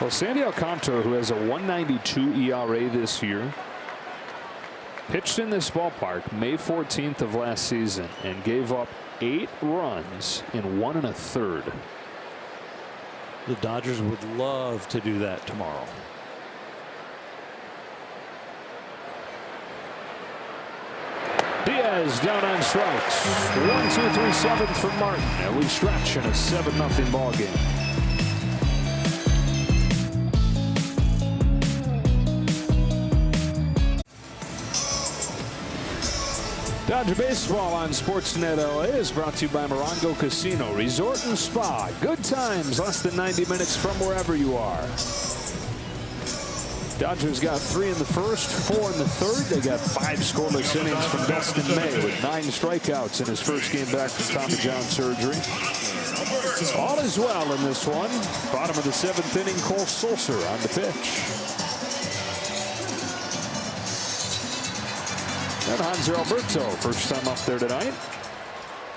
S1: Well, Sandy Alcantara, who has a 1.92 ERA this year, pitched in this ballpark May 14th of last season and gave up 8 runs in 1 1/3.
S3: The Dodgers would love to do that tomorrow.
S1: Diaz down on strikes. 1, 2, 3, 7 for Martin. And we stretch in a 7-0 ball game. Dodger Baseball on Sportsnet LA is brought to you by Morongo Casino Resort and Spa. Good times, less than 90 minutes from wherever you are. Dodgers got 3 in the first, 4 in the third. They got 5 scoreless innings from Dustin May with 9 strikeouts in his first game back from Tommy John surgery. All is well in this one. Bottom of the 7th inning, Cole Sulser on the pitch. And Hanser Alberto, first time up there tonight.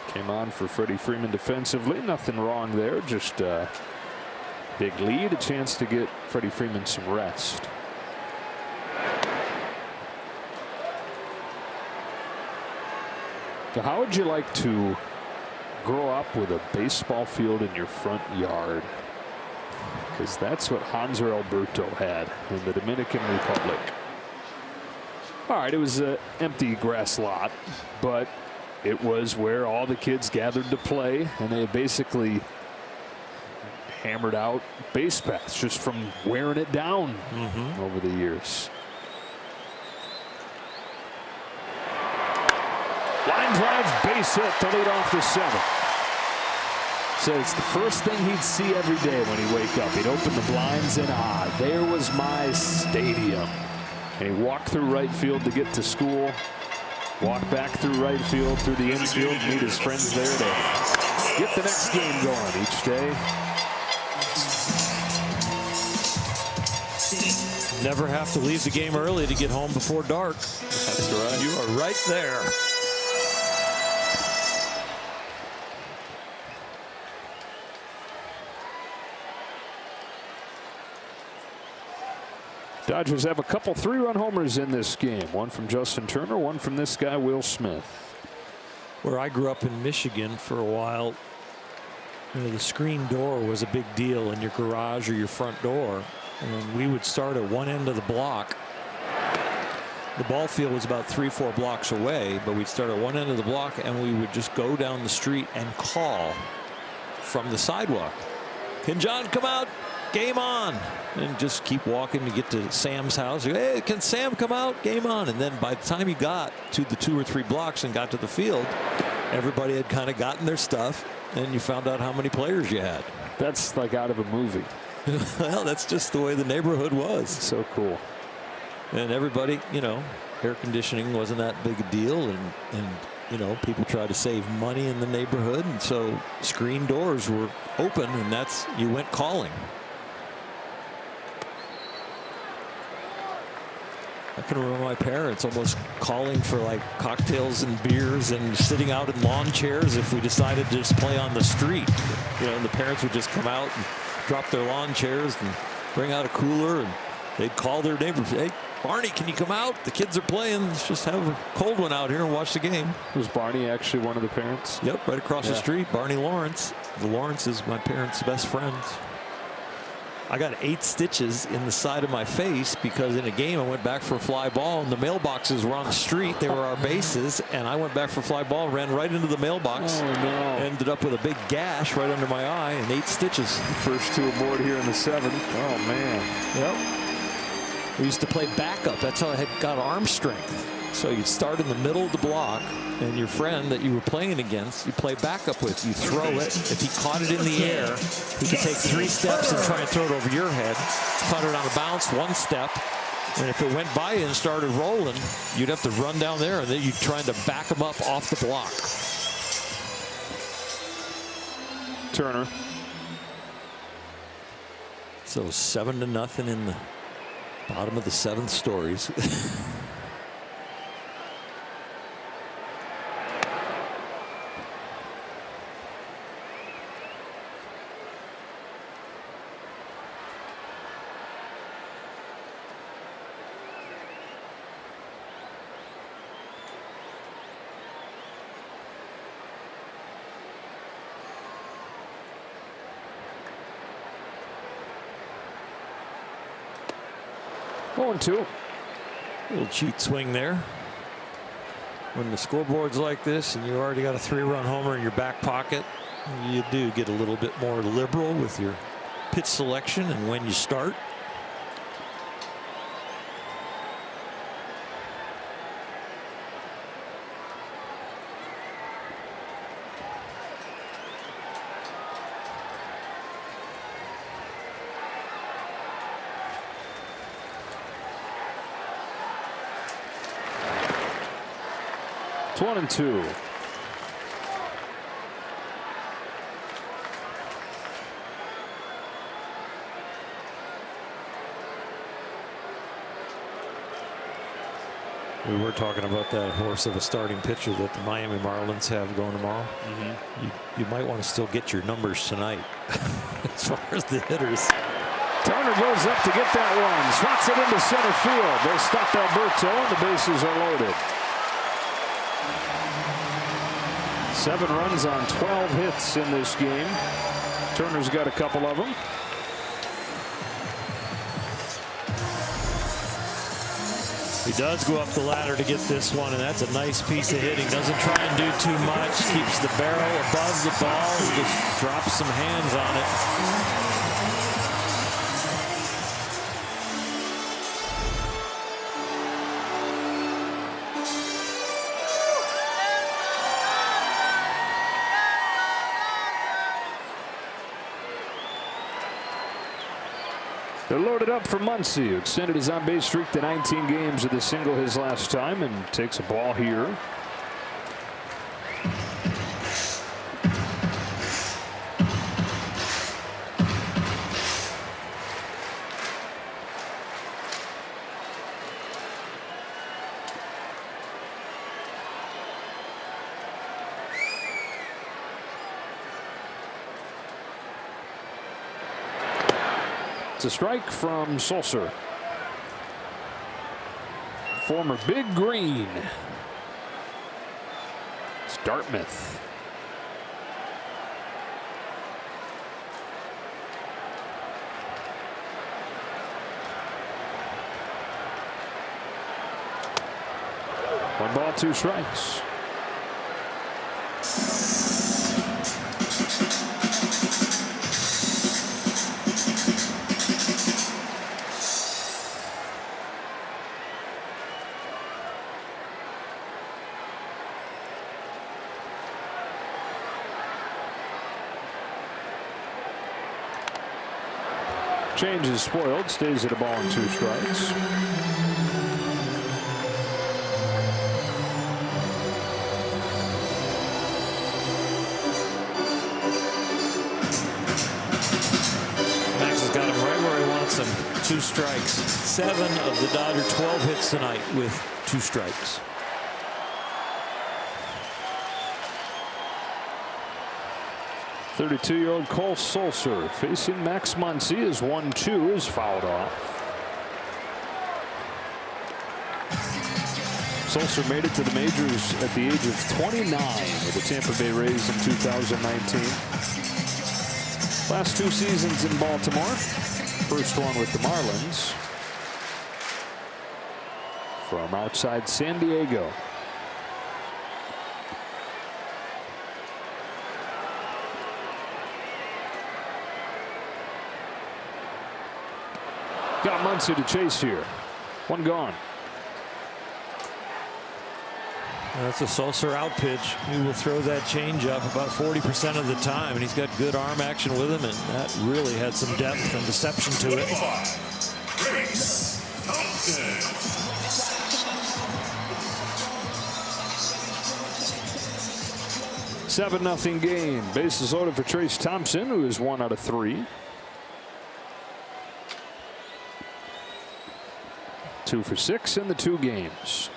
S1: Came on for Freddie Freeman defensively. Nothing wrong there. Just a big lead. A chance to get Freddie Freeman some rest. So how would you like to grow up with a baseball field in your front yard? Because that's what Hanser Alberto had in the Dominican Republic. All right, it was an empty grass lot, but it was where all the kids gathered to play, and they basically hammered out base paths just from wearing it down over the years. Line drive, base hit to lead off the 7th. So it's the first thing he'd see every day when he'd wake up. He'd open the blinds and there was my stadium. And he walked through right field to get to school, walk back through right field, through the infield, meet his friends there to get the next game going each day.
S3: Never have to leave the game early to get home before dark.
S1: That's right.
S3: You are right there.
S1: Dodgers have a couple 3-run homers in this game. One from Justin Turner, one from this guy, Will Smith.
S3: Where I grew up in Michigan for a while, the screen door was a big deal in your garage or your front door. And we would start at one end of the block. The ball field was about 3-4 blocks away, but we'd start at one end of the block and we would just go down the street and call from the sidewalk. Can John come out? Game on. And just keep walking to get to Sam's house. Hey, can Sam come out? Game on. And then by the time you got to the 2 or 3 blocks and got to the field, everybody had kind of gotten their stuff, and you found out how many players you had.
S1: That's like out of a movie.
S3: Well, that's just the way the neighborhood was.
S1: So cool.
S3: And everybody, air conditioning wasn't that big a deal, and people try to save money in the neighborhood, and so screen doors were open, and that's, you went calling. I can remember my parents almost calling for like cocktails and beers and sitting out in lawn chairs if we decided to just play on the street. And the parents would just come out and drop their lawn chairs and bring out a cooler, and they'd call their neighbors. Hey, Barney, can you come out? The kids are playing. Let's just have a cold one out here and watch the game.
S1: Was Barney actually one of the parents?
S3: Yep, right across the street. Barney Lawrence. The Lawrence is my parents' best friends. I got 8 stitches in the side of my face because in a game I went back for a fly ball and the mailboxes were on the street. They were our bases, and I went back for a fly ball, ran right into the mailbox.
S1: Oh, no.
S3: Ended up with a big gash right under my eye and 8 stitches.
S1: First 2 aboard here in the 7th. Oh, man.
S3: Yep. We used to play backup. That's how I had got arm strength. So you'd start in the middle of the block, and your friend that you were playing against, you play backup with. You throw it. If he caught it in the air, he could take 3 steps and try and throw it over your head. Caught it on a bounce, 1 step. And if it went by you and started rolling, you'd have to run down there, and then you'd try to back him up off the block.
S1: Turner.
S3: So 7-0 in the bottom of the 7th stories.
S1: Going 2.
S3: Little cheat swing there. When the scoreboard's like this and you already got a 3-run homer in your back pocket, you do get a little bit more liberal with your pitch selection and when you start.
S1: It's 1-2.
S3: We were talking about that horse of a starting pitcher that the Miami Marlins have going tomorrow. You might want to still get your numbers tonight as far as the hitters.
S1: Turner goes up to get that one. Swats it into center field. They stop Alberto, and the bases are loaded. 7 runs on 12 hits in this game. Turner's got a couple of them.
S3: He does go up the ladder to get this one, and that's a nice piece of hitting. Doesn't try and do too much. Keeps the barrel above the ball and just drops some hands on it.
S1: They're loaded up for Muncy, who extended his on-base streak to 19 games with a single his last time, and takes a ball here. It's a strike from Sulcer. Former Big Green. It's Dartmouth. One ball, 2 strikes. Change is spoiled, stays at a ball and 2 strikes.
S3: Max has got him right where he wants him. 2 strikes. 7 of the Dodger 12 hits tonight with 2 strikes.
S1: .32-year-old Cole Sulcer facing Max Muncy as 1-2 is fouled off. Sulcer made it to the majors at the age of 29 with the Tampa Bay Rays in 2019. Last 2 seasons in Baltimore. First one with the Marlins. From outside San Diego. Got Muncy to chase here. 1 gone.
S3: That's a Sulcer out pitch. He will throw that changeup about 40% of the time, and he's got good arm action with him, and that really had some depth and deception to it.
S1: 7-0 game. Bases loaded for Trace Thompson, who is 1 out of 3. 2 for 6 in the 2 games.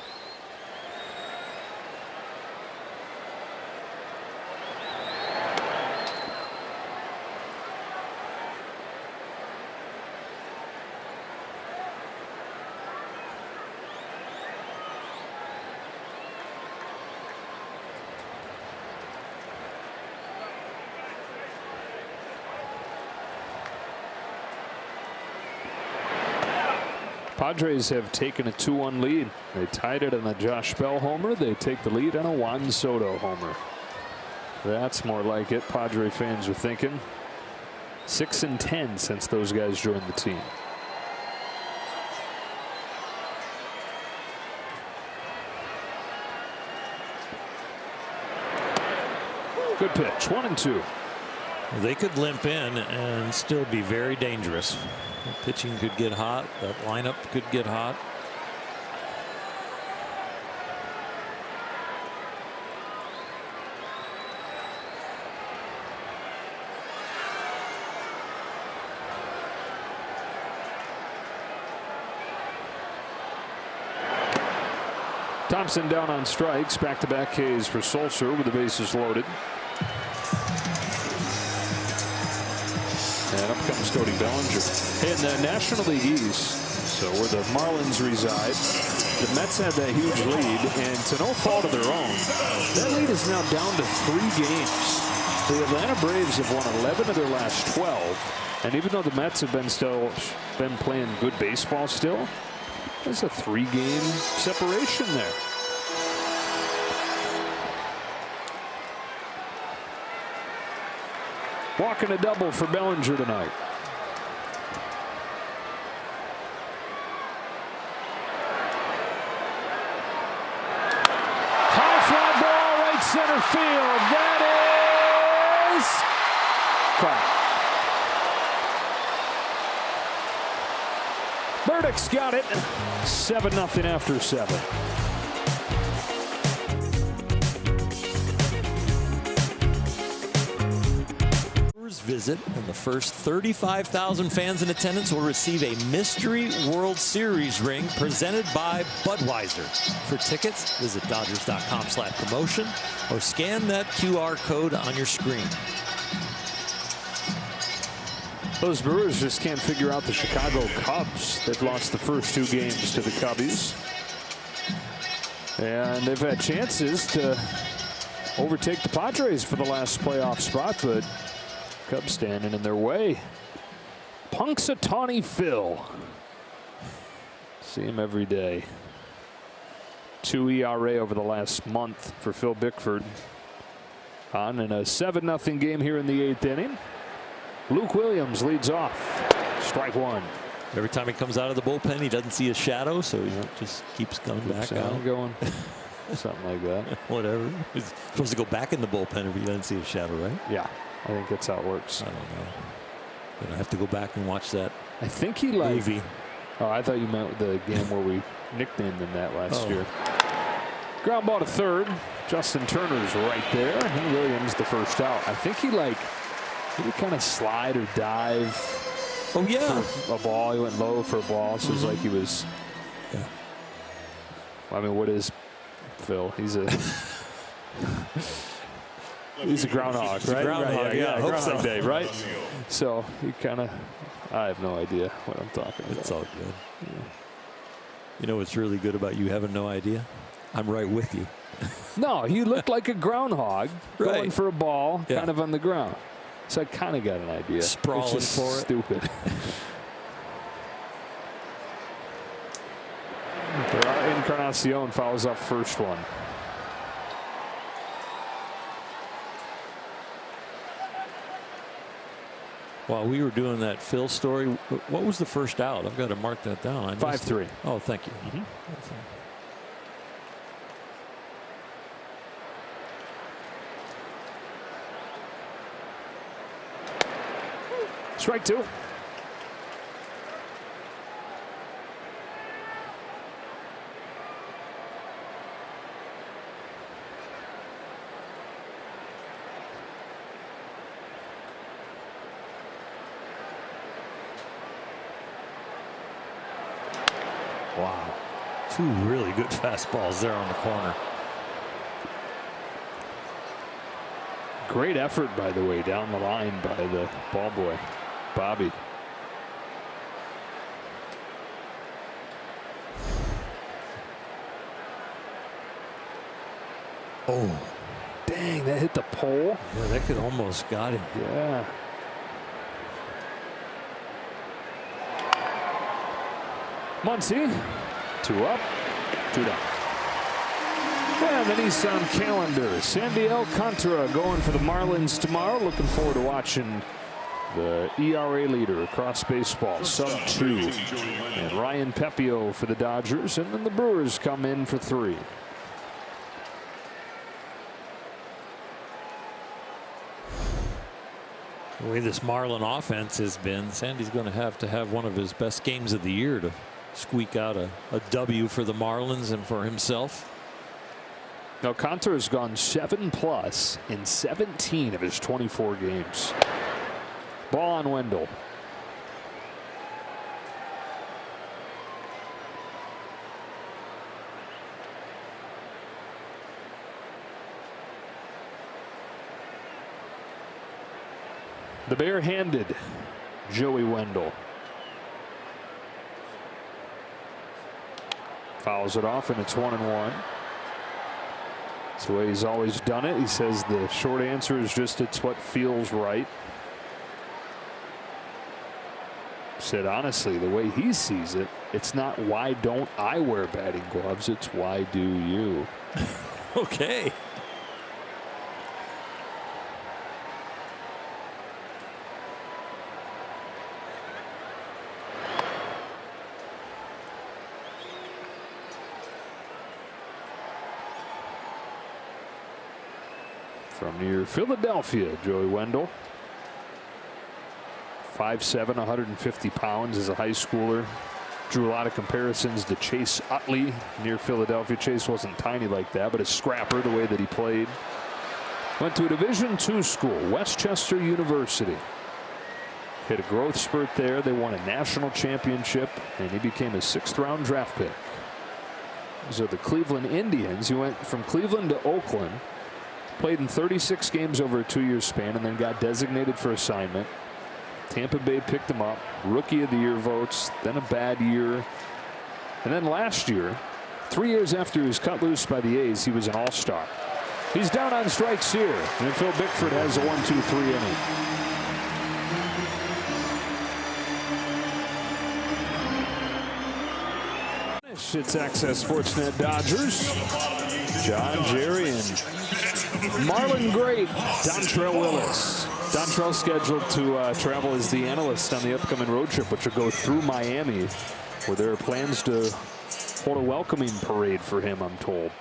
S1: Padres have taken a 2-1 lead. They tied it on a Josh Bell homer. They take the lead on a Juan Soto homer. That's more like it, Padre fans are thinking. 6-10 since those guys joined the team. Good pitch, 1-2.
S3: They could limp in and still be very dangerous. The pitching could get hot. That lineup could get hot.
S1: Thompson down on strikes. Back-to-back Ks for Sulcer with the bases loaded. And up comes Cody Bellinger. In the National League East, so where the Marlins reside, the Mets had that huge lead, and to no fault of their own, that lead is now down to 3 games. The Atlanta Braves have won 11 of their last 12, and even though the Mets have been playing good baseball still, there's a 3-game separation there. Walking a double for Bellinger tonight. High fly ball, right center field. That is caught. Burdick's got it. 7-0 after 7.
S3: Visit, and the first 35,000 fans in attendance will receive a mystery World Series ring presented by Budweiser. For tickets, visit Dodgers.com/promotion or scan that QR code on your screen.
S1: Those Brewers just can't figure out the Chicago Cubs. They've lost the first 2 games to the Cubbies, and they've had chances to overtake the Padres for the last playoff spot, but Cubs standing in their way. Punxsutawney Phil. See him every day. 2 ERA over the last month for Phil Bickford. On in a 7-0 game here in the 8th inning. Luke Williams leads off. Strike 1.
S3: Every time he comes out of the bullpen, he doesn't see a shadow, so he just keeps coming back out.
S1: Going. Something like that.
S3: Whatever. He's supposed to go back in the bullpen if he doesn't see a shadow, right?
S1: Yeah. I think that's how it works.
S3: I don't know. But I have to go back and watch that.
S1: I think he like
S3: movie.
S1: Oh, I thought you meant the game where we nicknamed him that last year. Ground ball to third. Justin Turner's right there. And Williams the first out. I think he would kind of slide or dive.
S3: Oh yeah.
S1: For a ball. He went low for a ball. So it was like he was.
S3: Yeah.
S1: I mean, what is Phil? He's a. He's a groundhog, right?
S3: Groundhog, yeah.
S1: Groundhog Day, right? So he kind of, I have no idea what I'm talking about.
S3: It's all good. Yeah. You know what's really good about you having no idea? I'm right with you.
S1: No, he looked like a groundhog going for a ball, kind of on the ground. So I kind of got an idea.
S3: Sprawling for it.
S1: Stupid. Encarnacion fouls off first one.
S3: While we were doing that Phil story, what was the first out? I've got to mark that down.
S1: 5-3.
S3: Oh, thank you.
S1: Strike 2.
S3: Wow. 2 really good fastballs there on the corner.
S1: Great effort, by the way, down the line by the ball boy, Bobby. Oh, dang, that hit the pole.
S3: Yeah, that could almost got him.
S1: Yeah. Muncy, 2 up, 2 down. And the Nissan calendar. Sandy Alcantara going for the Marlins tomorrow. Looking forward to watching the ERA leader across baseball, sub-2. And Ryan Pepio for the Dodgers. And then the Brewers come in for 3.
S3: The way this Marlin offense has been, Sandy's going to have one of his best games of the year to squeak out a W for the Marlins and for himself.
S1: Now, Alcantara has gone 7+ in 17 of his 24 games. Ball on Wendell. The bare-handed Joey Wendell. Fouls it off, and it's 1-1. It's the way he's always done it. He says the short answer is just it's what feels right. Said honestly, the way he sees it, it's not why don't I wear batting gloves, it's why do you.
S3: Okay.
S1: From near Philadelphia, Joey Wendell. 5'7", 150 pounds as a high schooler. Drew a lot of comparisons to Chase Utley near Philadelphia. Chase wasn't tiny like that, but a scrapper the way that he played. Went to a Division II school, Westchester University. Hit a growth spurt there. They won a national championship, and he became a 6th-round draft pick. These are the Cleveland Indians. He went from Cleveland to Oakland. Played in 36 games over a 2-year span, and then got designated for assignment. Tampa Bay picked him up. Rookie of the Year votes, then a bad year. And then last year, 3 years after he was cut loose by the A's, he was an all-star. He's down on strikes here, and Phil Bickford has a 1-2-3 inning. It's Access Sportsnet Dodgers. John, Jerry, and Marlin great Dontrelle Willis. Dontrelle scheduled to travel as the analyst on the upcoming road trip, which will go through Miami, where there are plans to hold a welcoming parade for him, I'm told.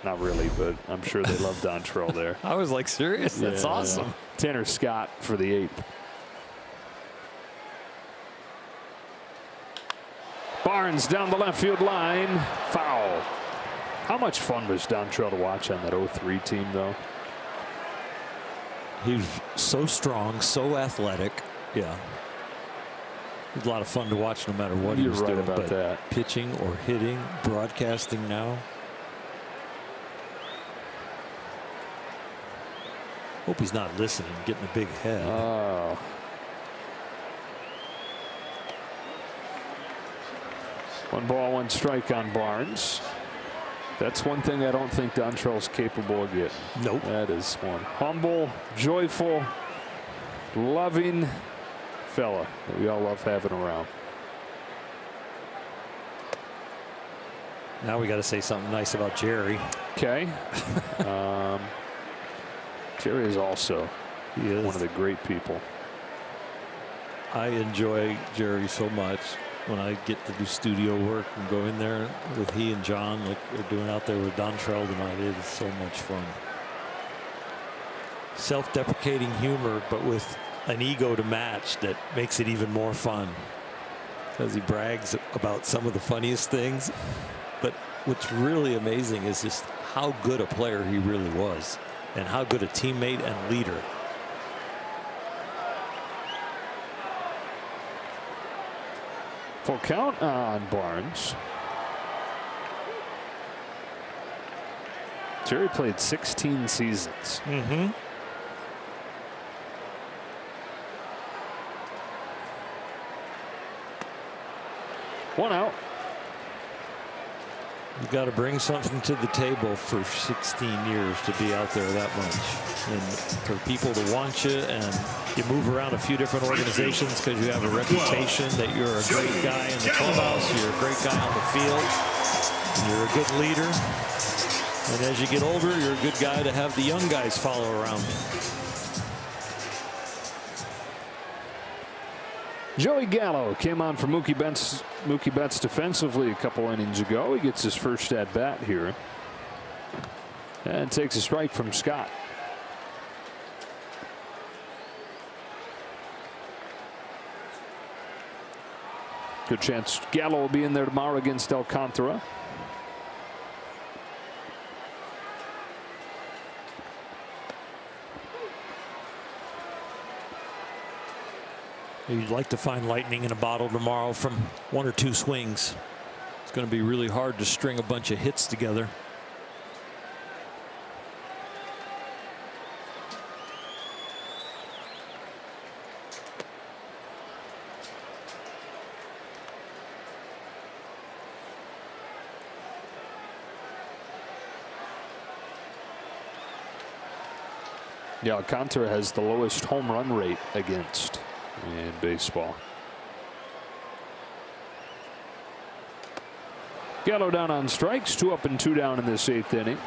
S1: Not really, but I'm sure they love Dontrelle there.
S3: I was like, serious? That's awesome.
S1: Tanner Scott for the 8th. Barnes down the left field line. Foul. How much fun was Dontrelle to watch on that 03 team, though?
S3: He was so strong, so athletic. Yeah. It was a lot of fun to watch no matter what he was doing.
S1: About that.
S3: Pitching or hitting, broadcasting now. Hope he's not listening, getting a big head.
S1: Oh. One ball, one strike on Barnes. That's one thing I don't think Dontrelle's capable of getting.
S3: Nope.
S1: That is one. Humble, joyful, loving fella that we all love having around.
S3: Now we got to say something nice about Jerry.
S1: Okay. Jerry is also one of the great people.
S3: I enjoy Jerry so much. When I get to do studio work and go in there with he and John, like they're doing out there with Dontrelle tonight, it is so much fun. Self-deprecating humor, but with an ego to match that makes it even more fun. Because he brags about some of the funniest things. But what's really amazing is just how good a player he really was, and how good a teammate and leader.
S1: Full count on Barnes. Jerry played 16 seasons.
S3: Mm-hmm.
S1: One out.
S3: You've got to bring something to the table for 16 years to be out there that much. And for people to want you, and you move around a few different organizations because you have a reputation that you're a great guy in the clubhouse, you're a great guy on the field, and you're a good leader. And as you get older, you're a good guy to have the young guys follow around.
S1: Joey Gallo came on for Mookie Betts defensively a couple innings ago. He gets his first at bat here and takes a strike from Scott. Good chance Gallo will be in there tomorrow against Alcantara.
S3: You'd like to find lightning in a bottle tomorrow from 1 or 2 swings. It's going to be really hard to string a bunch of hits together.
S1: Yeah, Alcantara has the lowest home run rate against in baseball. Gallo down on strikes, 2 up and 2 down in this 8th inning.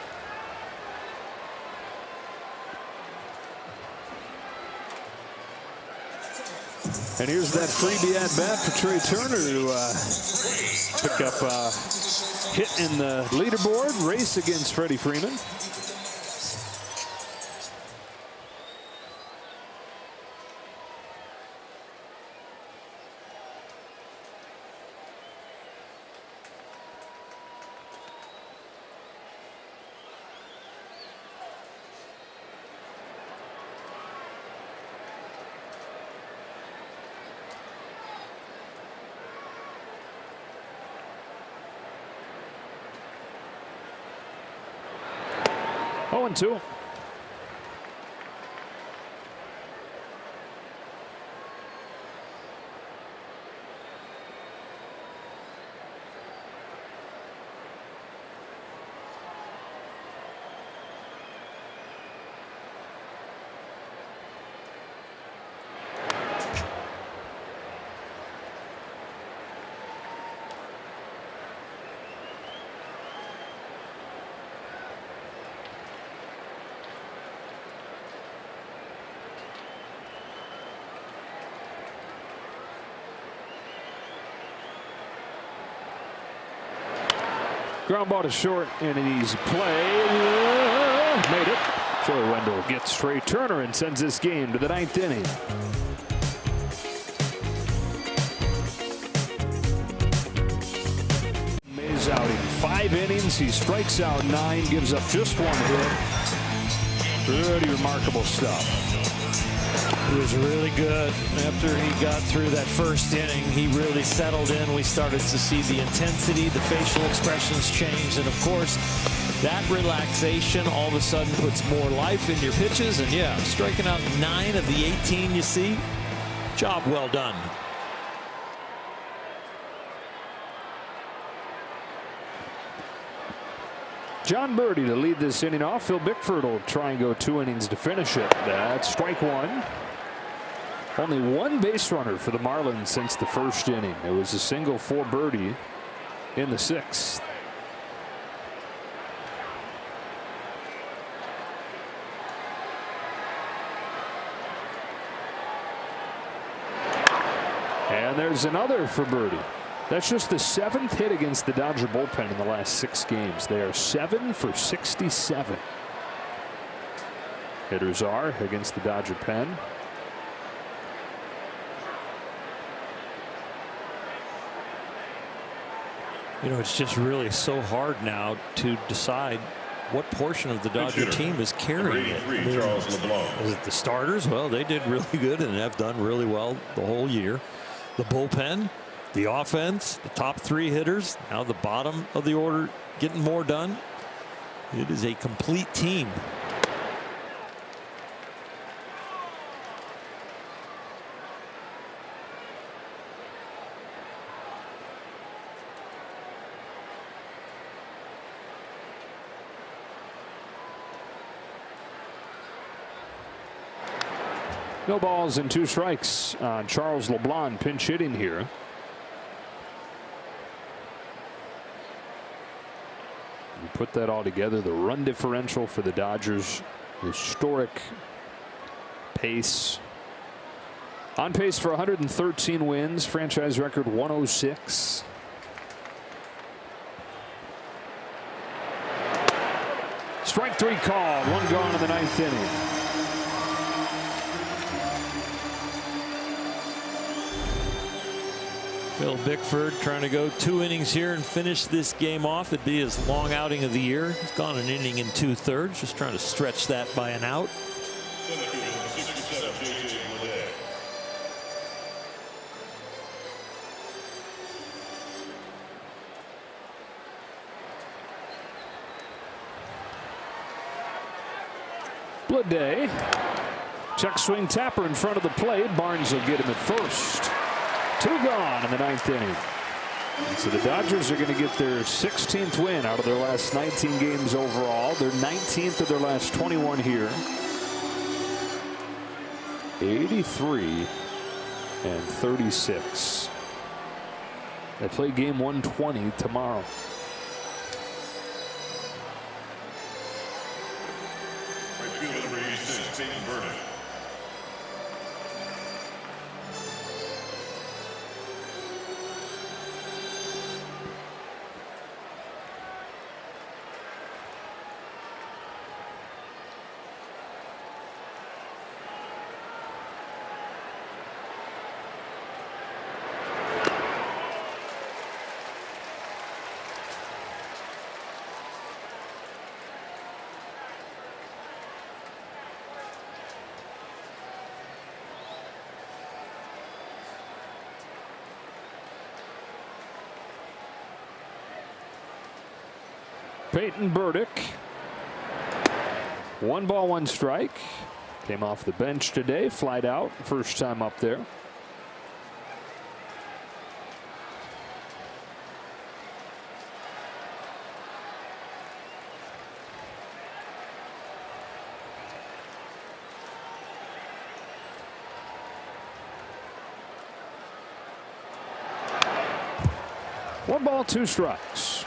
S1: And here's that freebie at bat for Trey Turner to pick up a hit in the leaderboard race against Freddie Freeman. Oh, and 2. Ground ball to short and an easy play. Made it. Joey Wendell gets Trey Turner and sends this game to the 9th inning. May's out in 5 innings. He strikes out 9, gives up just 1 hit. Pretty remarkable stuff.
S3: He was really good. After he got through that first inning, he really settled in. We started to see the intensity, the facial expressions change, and of course, that relaxation all of a sudden puts more life in your pitches. And yeah, striking out 9 of the 18 you see. Job well done.
S1: John Birdie to lead this inning off. Phil Bickford will try and go 2 innings to finish it. That's strike 1. Only 1 base runner for the Marlins since the first inning. It was a single for Birdie in the 6th. And there's another for Birdie. That's just the 7th hit against the Dodger bullpen in the last 6 games. They are 7 for 67. Hitters are against the Dodger pen.
S3: You know, it's just really so hard now to decide what portion of the Dodger team is carrying it. Is it the starters? Well, they did really good and have done really well the whole year. The bullpen, the offense, the top 3 hitters, now the bottom of the order getting more done. It is a complete team.
S1: No balls and 2 strikes on Charles LeBlanc pinch hitting here. You put that all together, the run differential for the Dodgers, historic pace. On pace for 113 wins, franchise record 106. Strike 3 called, 1 gone in the 9th inning.
S3: Phil Bickford trying to go 2 innings here and finish this game off. It'd be his long outing of the year. He's gone an inning and 2/3, just trying to stretch that by an out.
S1: Day. Check swing tapper in front of the plate. Barnes will get him at first. 2 gone in the 9th inning. And so the Dodgers are going to get their 16th win out of their last 19 games overall. Their 19th of their last 21 here. 83-36. They play game 120 tomorrow.
S4: Right fielder number 86, Peyton Burdick.
S1: Peyton Burdick. 1 ball, 1 strike. Came off the bench today, flied out, first time up there. One ball, 2 strikes.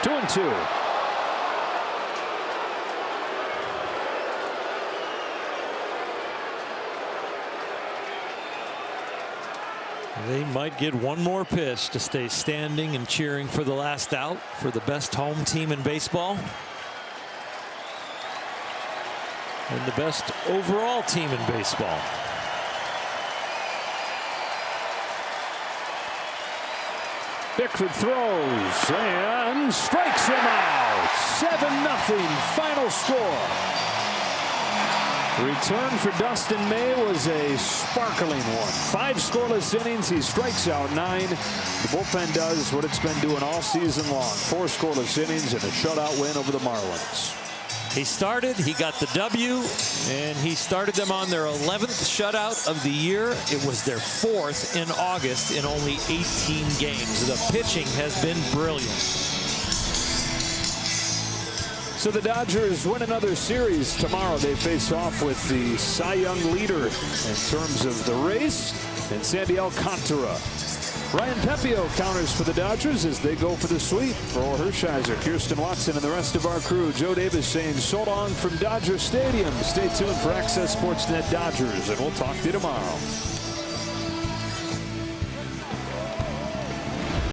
S1: Two and two.
S3: They might get one more pitch to stay standing and cheering for the last out for the best home team in baseball. And the best overall team in baseball.
S1: Bickford throws and strikes him out. 7-0 final score. Return for Dustin May was a sparkling one. 5 scoreless innings. He strikes out 9. The bullpen does what it's been doing all season long. 4 scoreless innings and a shutout win over the Marlins.
S3: He started, he got the W, and he started them on their 11th shutout of the year. It was their 4th in August in only 18 games. The pitching has been brilliant.
S1: So the Dodgers win another series tomorrow. They face off with the Cy Young leader in terms of the race, and Sandy Alcantara. Ryan Pepio counters for the Dodgers as they go for the sweep. For Hershiser, Kirsten Watson, and the rest of our crew, Joe Davis saying so long from Dodger Stadium. Stay tuned for Access Sportsnet Dodgers, and we'll talk to you tomorrow.